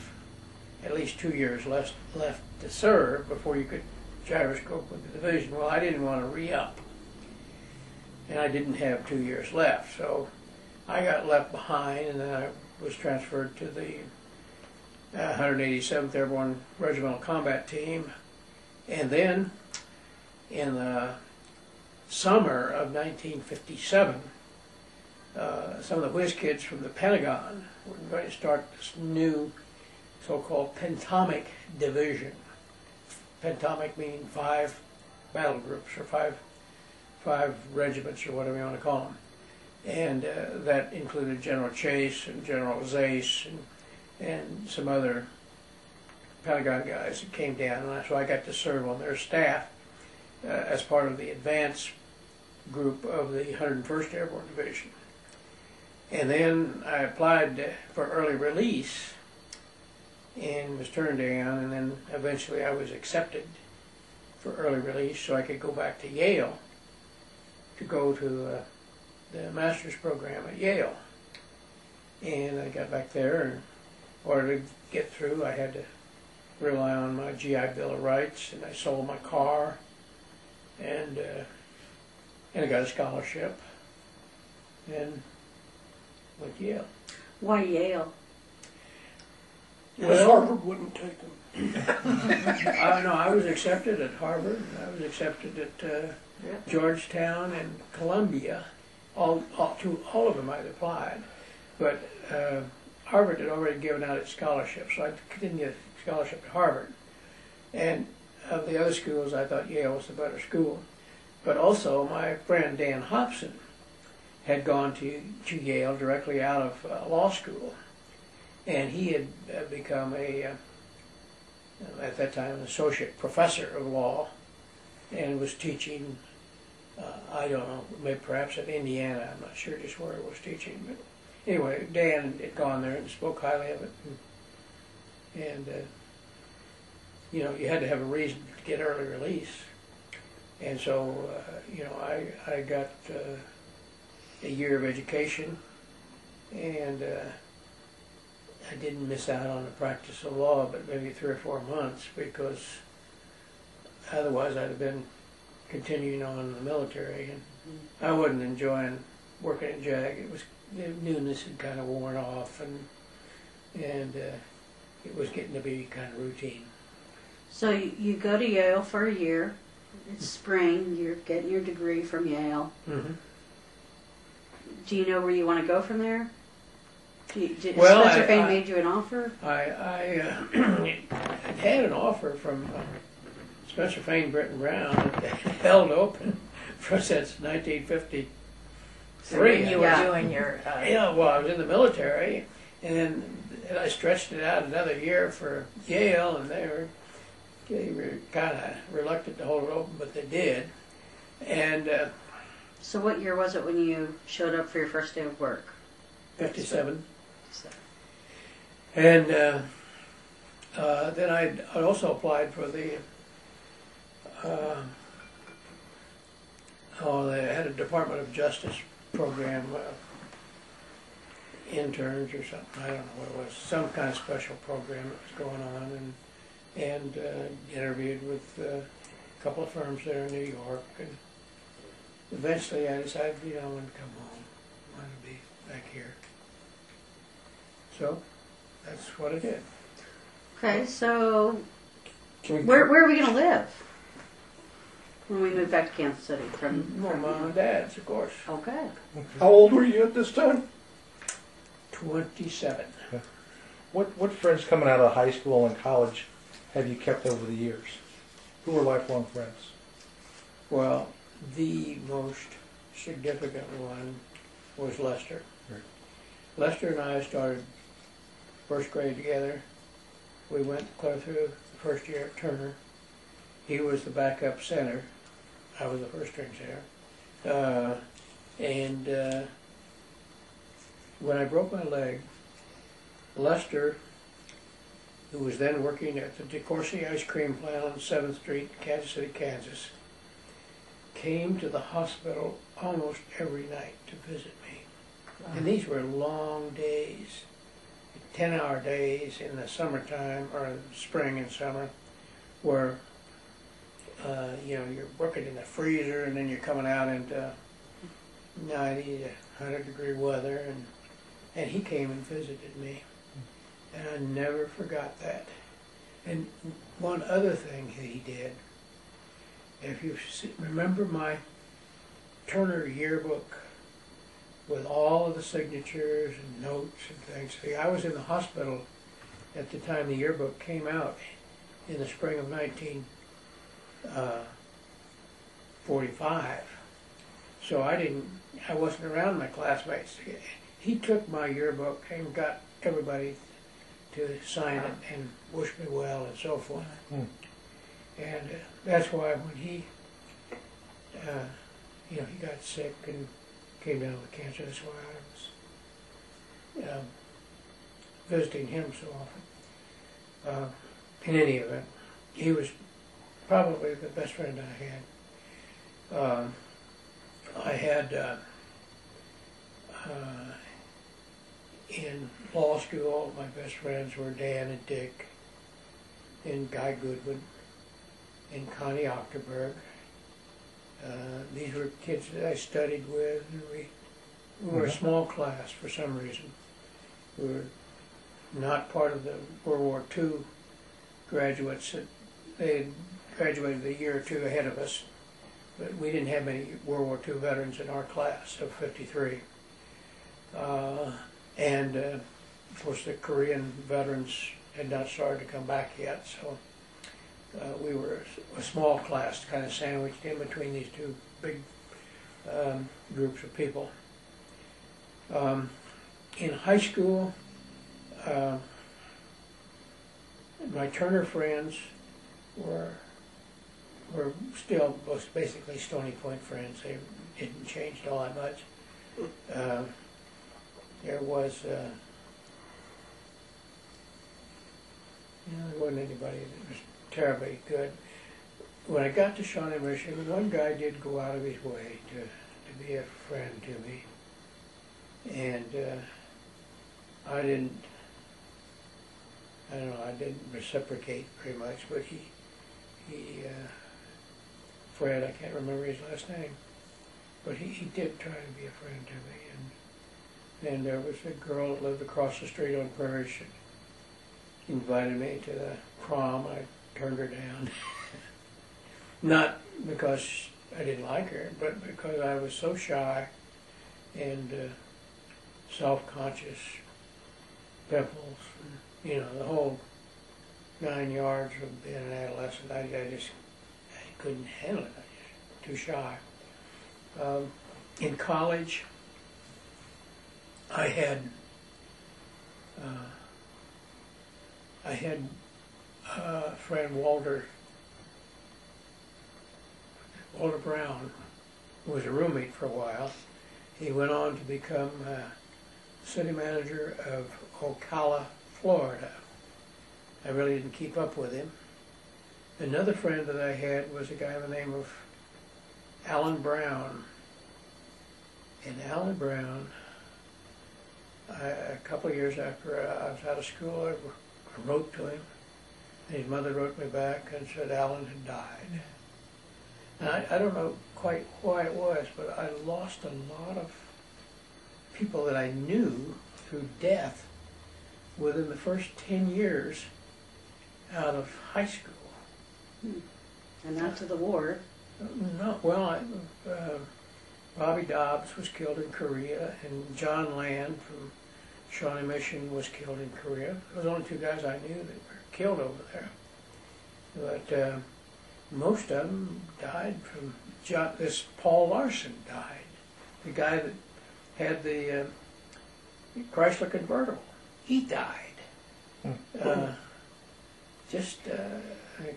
at least 2 years left to serve before you could gyroscope with the division. Well, I didn't want to re-up, and I didn't have 2 years left, so I got left behind, and then I was transferred to the 187th Airborne Regimental Combat Team. And then in the summer of 1957, some of the whiz kids from the Pentagon were going to start this new so-called Pentomic Division. Pentomic meaning 5 battle groups, or five regiments, or whatever you want to call them. And that included General Chase and General Zace and some other Pentagon guys that came down, and so I got to serve on their staff as part of the advance group of the 101st Airborne Division. And then I applied for early release and was turned down, and then eventually I was accepted for early release so I could go back to Yale to go to the master's program at Yale. And I got back there, and in order to get through, I had to rely on my GI Bill of Rights, and I sold my car, and I got a scholarship, and went to Yale. Why Yale? Because Harvard wouldn't take them. No, I was accepted at Harvard. I was accepted at Georgetown and Columbia. All of them I'd applied, but Harvard had already given out its scholarship, so I didn't get a scholarship at Harvard. And of the other schools, I thought Yale was the better school. But also, my friend Dan Hobson had gone to Yale directly out of law school, and he had become at that time, an associate professor of law, and was teaching, I don't know, maybe perhaps at Indiana, I'm not sure just where he was teaching, but anyway, Dan had gone there and spoke highly of it, and you had to have a reason to get early release, and so, I got a year of education, and I didn't miss out on the practice of law, but maybe 3 or 4 months, because otherwise I'd have been continuing on in the military, and I wasn't enjoying working at JAG. The newness had kind of worn off, and it was getting to be kind of routine. So you go to Yale for a year. It's spring. You're getting your degree from Yale. Mm-hmm. Do you know where you want to go from there? Did Well, Spencer Fane made you an offer? I had an offer from Spencer Fane, Britton Brown, that held open since 1953. So when you were Yeah. doing your Well, I was in the military, and then I stretched it out another year for Yale, and they were kind of reluctant to hold it open, but they did. And So what year was it when you showed up for your first day of work? 57. And then I also applied for the they had a Department of Justice program, interns or something. I don't know what it was. Some kind of special program that was going on, and interviewed with a couple of firms there in New York, and eventually I decided, I wanted to come home. I wanted to be back here. So that's what I did. Okay, so Can we, where are we going to live when we move back to Kansas City? From Mom and Dad's, of course. Okay. How old were you at this time? 27. what friends coming out of high school and college have you kept over the years? Who were lifelong friends? Well, the most significant one was Lester. Right. Lester and I started first grade together. We went clear through the first year at Turner. He was the backup center. I was the first string center. And when I broke my leg, Lester, who was then working at the DeCourcy ice cream plant on 7th Street, Kansas City, Kansas, came to the hospital almost every night to visit me. And these were long days, 10-hour days in the summertime, or spring and summer, where you're working in the freezer, and then you're coming out into 90 to 100 degree weather, and he came and visited me, and I never forgot that. And one other thing he did, if you remember my Turner yearbook with all of the signatures and notes and things. See, I was in the hospital at the time the yearbook came out in the spring of 1945. So I wasn't around my classmates. He took my yearbook and got everybody to sign it and wish me well and so forth. And that's why when he got sick and came down with cancer, that's why I was visiting him so often. In any event, he was probably the best friend I had. I had in law school, my best friends were Dan and Dick, and Guy Goodwin, and Connie Octerberg. These were kids that I studied with, and we were a small class for some reason. We were not part of the World War II graduates. They had graduated a year or two ahead of us, but we didn't have many World War II veterans in our class of 53. And of course the Korean veterans had not started to come back yet, so we were a small class kind of sandwiched in between these two big groups of people. In high school, my Turner friends were still basically Stony Point friends. They didn't change all that much. There was, there wasn't anybody that was terribly good. When I got to Shawnee Mission, one guy did go out of his way to be a friend to me, and I didn't reciprocate very much, but he Fred, I can't remember his last name, but he did try to be a friend to me, and there was a girl that lived across the street on Prairie. She invited me to the prom. I turned her down. Not because I didn't like her, but because I was so shy and self-conscious, pimples, and, the whole 9 yards of being an adolescent. I couldn't handle it. I was too shy. In college, I had a friend, Walter Brown, who was a roommate for a while. He went on to become city manager of Ocala, Florida. I really didn't keep up with him. Another friend that I had was a guy by the name of Alan Brown. And Alan Brown, a couple of years after I was out of school, I wrote to him. And his mother wrote me back and said Alan had died. And I don't know quite why it was, but I lost a lot of people that I knew through death within the first 10 years out of high school. And not to the war. No, well, Bobby Dobbs was killed in Korea, and John Land from Shawnee Mission was killed in Korea. Those were the only two guys I knew that were killed over there. But most of them died from this Paul Larson died, the guy that had the Chrysler convertible. He died. Just a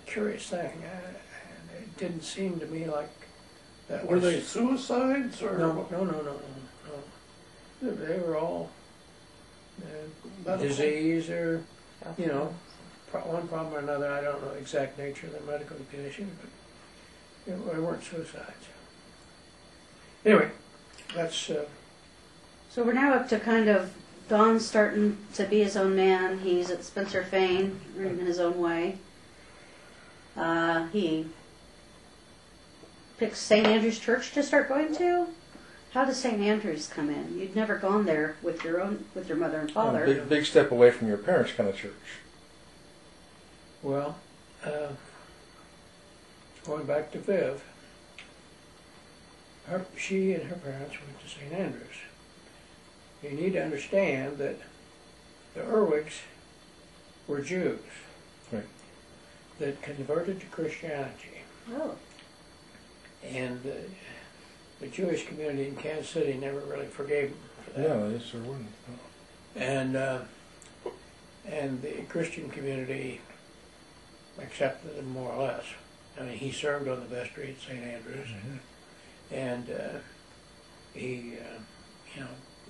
curious thing. It didn't seem to me like that. Were they suicides or? No. They were all disease or, one problem or another. I don't know the exact nature of the medical condition, but they weren't suicides. Anyway, that's... So we're now up to kind of Don's starting to be his own man. He's at Spencer Fane in his own way. He picks St. Andrew's Church to start going to. How does St. Andrew's come in? You'd never gone there with your mother and father. Big step away from your parents' kind of church. Well, going back to Viv, she and her parents went to St. Andrews. You need to understand that the Erwigs were Jews that converted to Christianity. Oh. And the Jewish community in Kansas City never really forgave them for that. Yeah, yes, there wouldn't. And the Christian community accepted him more or less. I mean, he served on the vestry at St. Andrews, and he,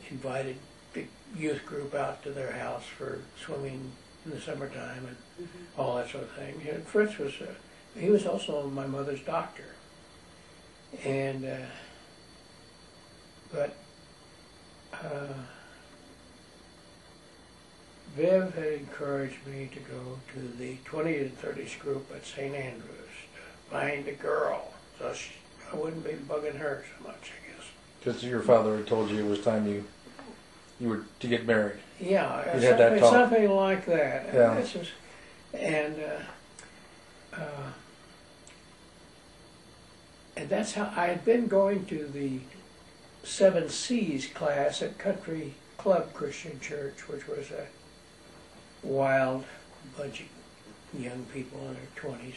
invited big youth group out to their house for swimming in the summertime and all that sort of thing. And Fritz was, he was also my mother's doctor. And, but Viv had encouraged me to go to the 20 and 30s group at St. Andrews to find a girl, so I wouldn't be bugging her so much, I guess. Because your father had told you it was time you were to get married. Yeah, You had that talk. something like that. Yeah. This is, and that's how I had been going to the 7 C's class at Country Club Christian Church, which was a wild bunch of young people in their 20s.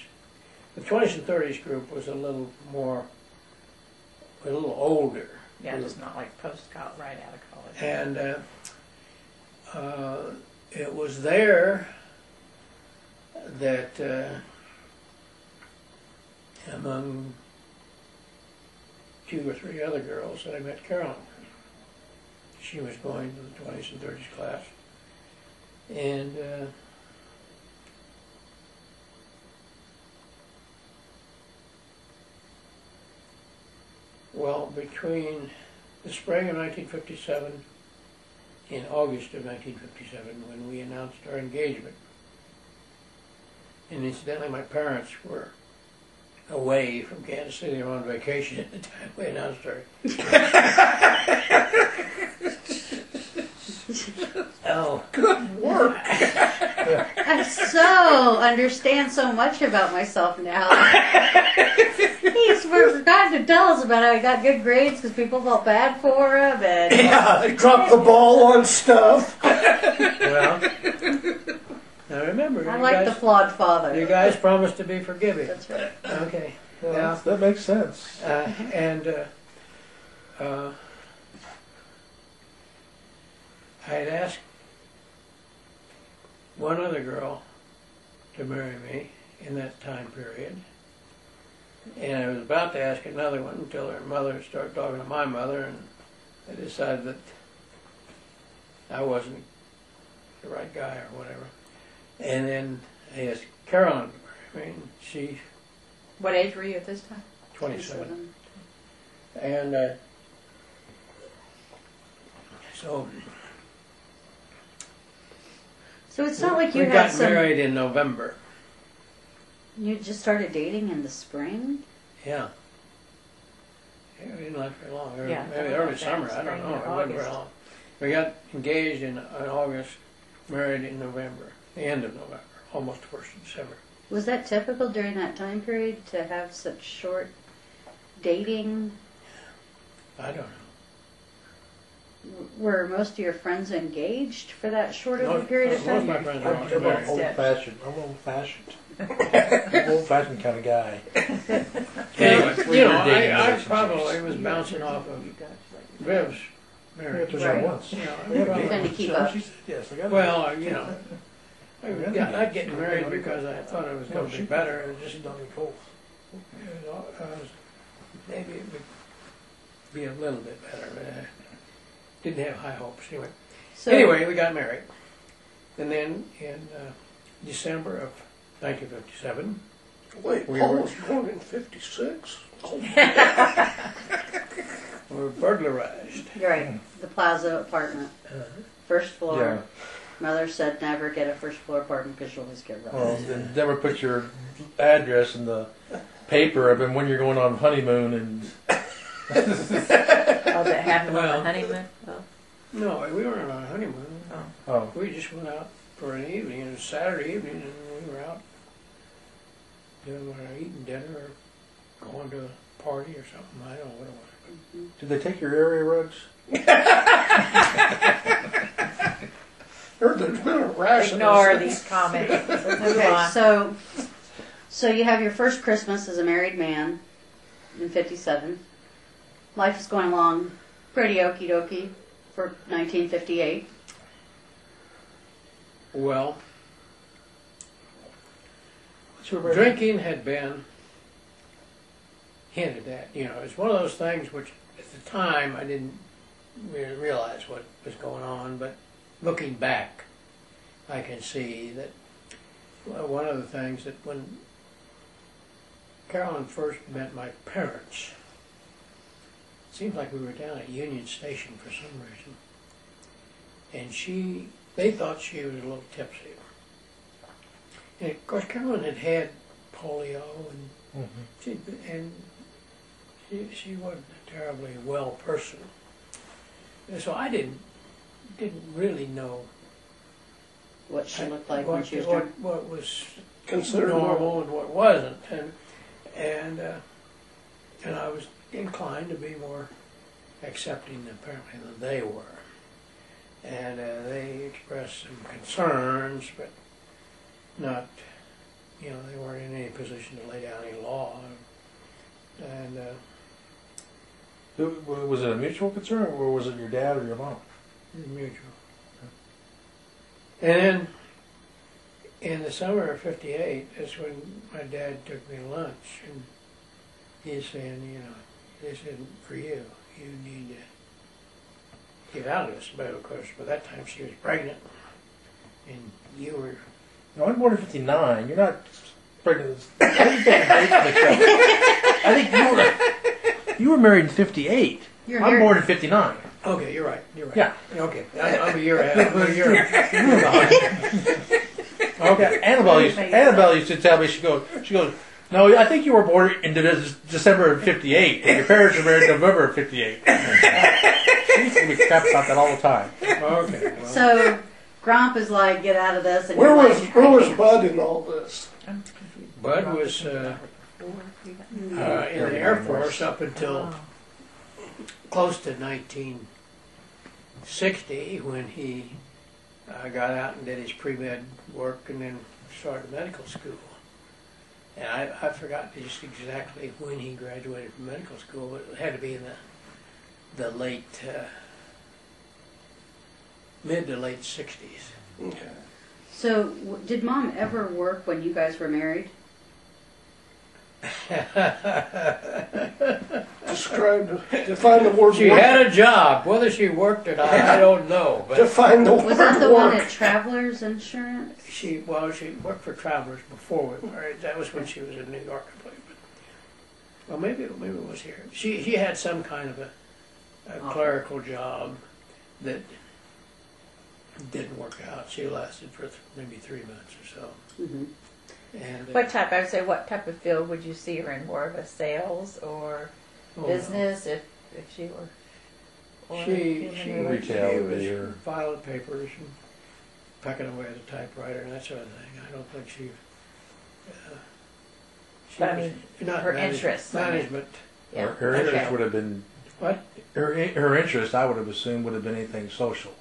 The 20s and 30s group was a little older. Yeah, just not like post-college, right out of college. And it was there that among 2 or 3 other girls that I met Carolyn. She was going to the 20s and 30s class. And well, between the spring of 1957 and August of 1957, when we announced our engagement, and incidentally my parents were away from Kansas City, they were on vacation at the time we announced our oh, Good work. I so understand so much about myself now. He's forgotten to tell us about how he got good grades because people felt bad for him. And Yeah, they dropped the ball on stuff. well, now remember, I you like guys, the flawed father. you guys promised to be forgiving. That's right. Okay. Well, Yeah. that makes sense. I had asked one other girl to marry me in that time period, and I was about to ask another one until her mother started talking to my mother, and I decided that I wasn't the right guy or whatever. And then I asked Carolyn to marry me, and she, What age were you at this time? 27. And so So it's not like you we had got some. married in November. You just started dating in the spring. Yeah. Yeah, we didn't last very long. Yeah, Maybe something early like that, summer. I don't spring know. or It wasn't very August. long. We got engaged in August, married in November, the end of November, almost the 1st of December. Was that typical during that time period to have such short dating? I don't know. Were most of your friends engaged for that short of a Most- period of most of time? my friends were I'm already married. old-fashioned. I'm old-fashioned kind of guy. Anyway, Three-year you know, dating I relationships. probably was bouncing off of Viv's Yeah, marriage. just right once. You know, I We had a probably- kid. Trying to keep So up. she said yes. I got it. well, you know, I was not getting married because I thought it was No, going to be better. It was just she's done me cold. you know, maybe it would be a little bit better, but I didn't have high hopes anyway. So, Anyway, we got married. And then in December of 1957, Wait, We Paul were- was born in 56? we were burglarized. you're right. The Plaza apartment, first floor. Yeah. Mother said never get a first floor apartment because you'll always get robbed. Well, then never put your address in the paper of when you're going on honeymoon and Oh, that happened on Well- the honeymoon? Oh. No, we weren't on a honeymoon. oh. We just went out for an evening, it was Saturday evening, and we were out doing eating dinner or going to a party or something. I don't know what it was. Did they take your area rugs? There's been a rash Ignore of these comments. Let's move Okay, on. so you have your first Christmas as a married man in '57. Life is going along pretty okie dokie for 1958. Well, What's your drinking had been hinted at. You know, it's one of those things which at the time I didn't really realize what was going on, but looking back, I can see that one of the things that when Carolyn first met my parents, it seemed like we were down at Union Station for some reason, and they thought she was a little tipsy. And of course, Carolyn had had polio, and she wasn't a terribly well person. And so I didn't really know What she looked like when she was drunk. what was Considered normal and what wasn't, and I was inclined to be more accepting apparently than they were, and they expressed some concerns, but not, they weren't in any position to lay down any law, and Was it a mutual concern, or was it your dad or your mom? mutual. And then in the summer of '58, that's when my dad took me to lunch, and he's saying, this isn't for you. You need to get out of this. But of course, by that time she was pregnant, and you were. No, I'm born in '59. You're not pregnant. I think you're getting dates mixed up. I think you were married in '58. I'm born in '59. Okay, you're right. Yeah. Okay, I'm a year ahead. I'm a year behind. Okay. Annabelle used to tell me, she goes, no, I think you were born in December of '58, and your parents were married in November of '58. She used to be crap about that all the time. Okay. Well. So Gromp is like, get out of this. And Where you're was like, where was Bud in all this? I'm confused. Bud was in the Air Force up until close to 1960, when he got out and did his pre-med work and then started medical school. And I forgot just exactly when he graduated from medical school, but it had to be in the late, mid to late 60s. Okay. So did Mom ever work when you guys were married? Define the word She work. had a job. Whether she worked or not, I don't know. But Define the word Was that the one work. at Travelers Insurance? she worked for Travelers before we married. That was when she was in New York, I believe. Well, maybe it was here. She had some kind of a clerical job that didn't work out. She lasted for maybe 3 months or so. Mm-hmm. And What type of field would you see her in? More of a sales or business, if she were? Or She Retail, was or filing papers and pecking away at a typewriter and that sort of thing. I don't think she But I mean, not her interests. management. Yeah. her interest Okay. would have been, What? her interest, I would have assumed, would have been anything social.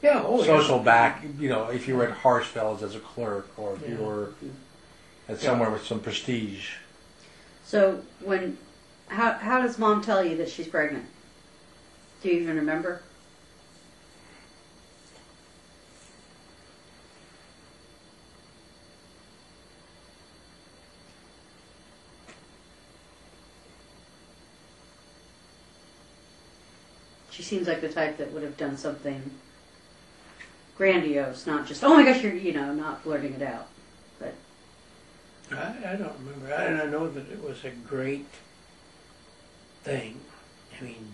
Yeah, Social yeah. back, if you were at Harshfeld's as a clerk, or if you were at somewhere with some prestige. So how does Mom tell you that she's pregnant? Do you even remember? She seems like the type that would have done something grandiose, not just, oh my gosh, you're, not blurting it out. But I don't remember. I know that it was a great thing. I mean,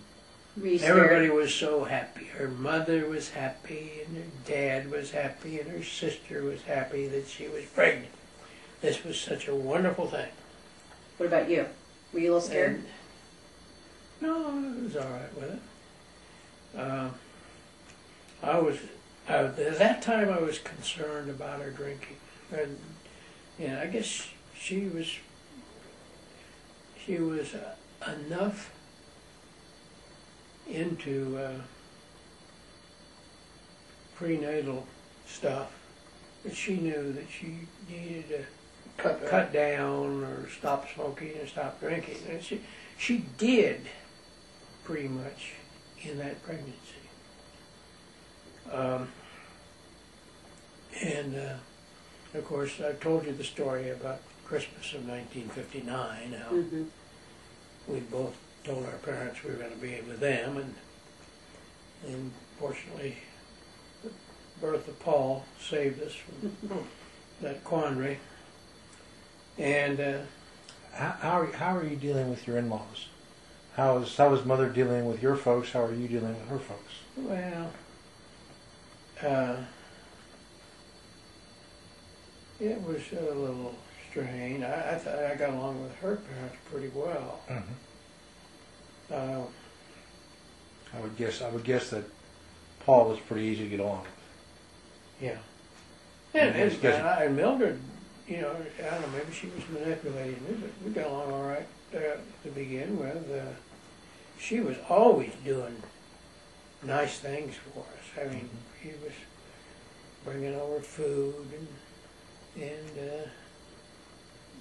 were you everybody scared? was so happy. Her mother was happy, and her dad was happy, and her sister was happy that she was pregnant. This was such a wonderful thing. What about you? Were you a little scared? And, no, I was all right with it. At that time I was concerned about her drinking, and I guess she was enough into prenatal stuff that she knew that she needed to cut down or stop smoking and stop drinking, and she did pretty much in that pregnancy. Of course, I told you the story about Christmas of 1959, how Mm-hmm. we both told our parents we were going to be with them, And fortunately, the birth of Paul saved us from that quandary. And How are you dealing with your in-laws? How is Mother dealing with your folks? How are you dealing with her folks? well, it was a little strained. I thought I got along with her parents pretty well. Mm-hmm. I would guess that Paul was pretty easy to get along with. Yeah. Yeah, And Mildred, you know, I don't know, maybe she was manipulating me, but we got along all right to begin with. She was always doing nice things for us. I mean, she was bringing over food and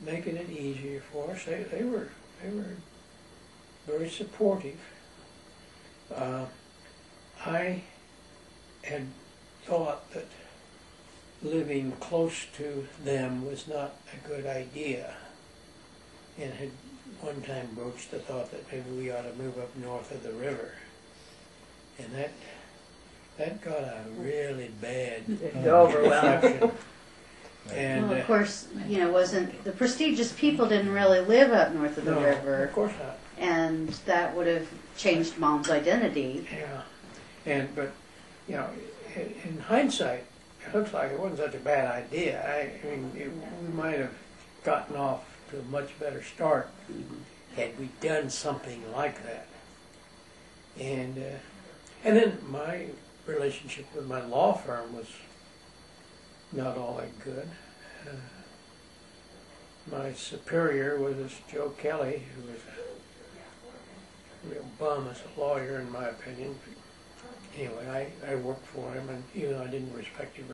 making it easier for us. They were very supportive. I had thought that living close to them was not a good idea, and had one time broached the thought that maybe we ought to move up north of the river, and that got a really bad reception. And Well, of course, you know, wasn't the prestigious people didn't really live up north of the no, river, of course not. and that would have changed Mom's identity. Yeah, but you know, in hindsight, it looks like it wasn't such a bad idea. I mean, we might have gotten off to a much better start had we done something like that. And then my relationship with my law firm was not all that good. My superior was this Joe Kelly, who was a real bum as a lawyer, in my opinion. Anyway, I worked for him, and even though I didn't respect him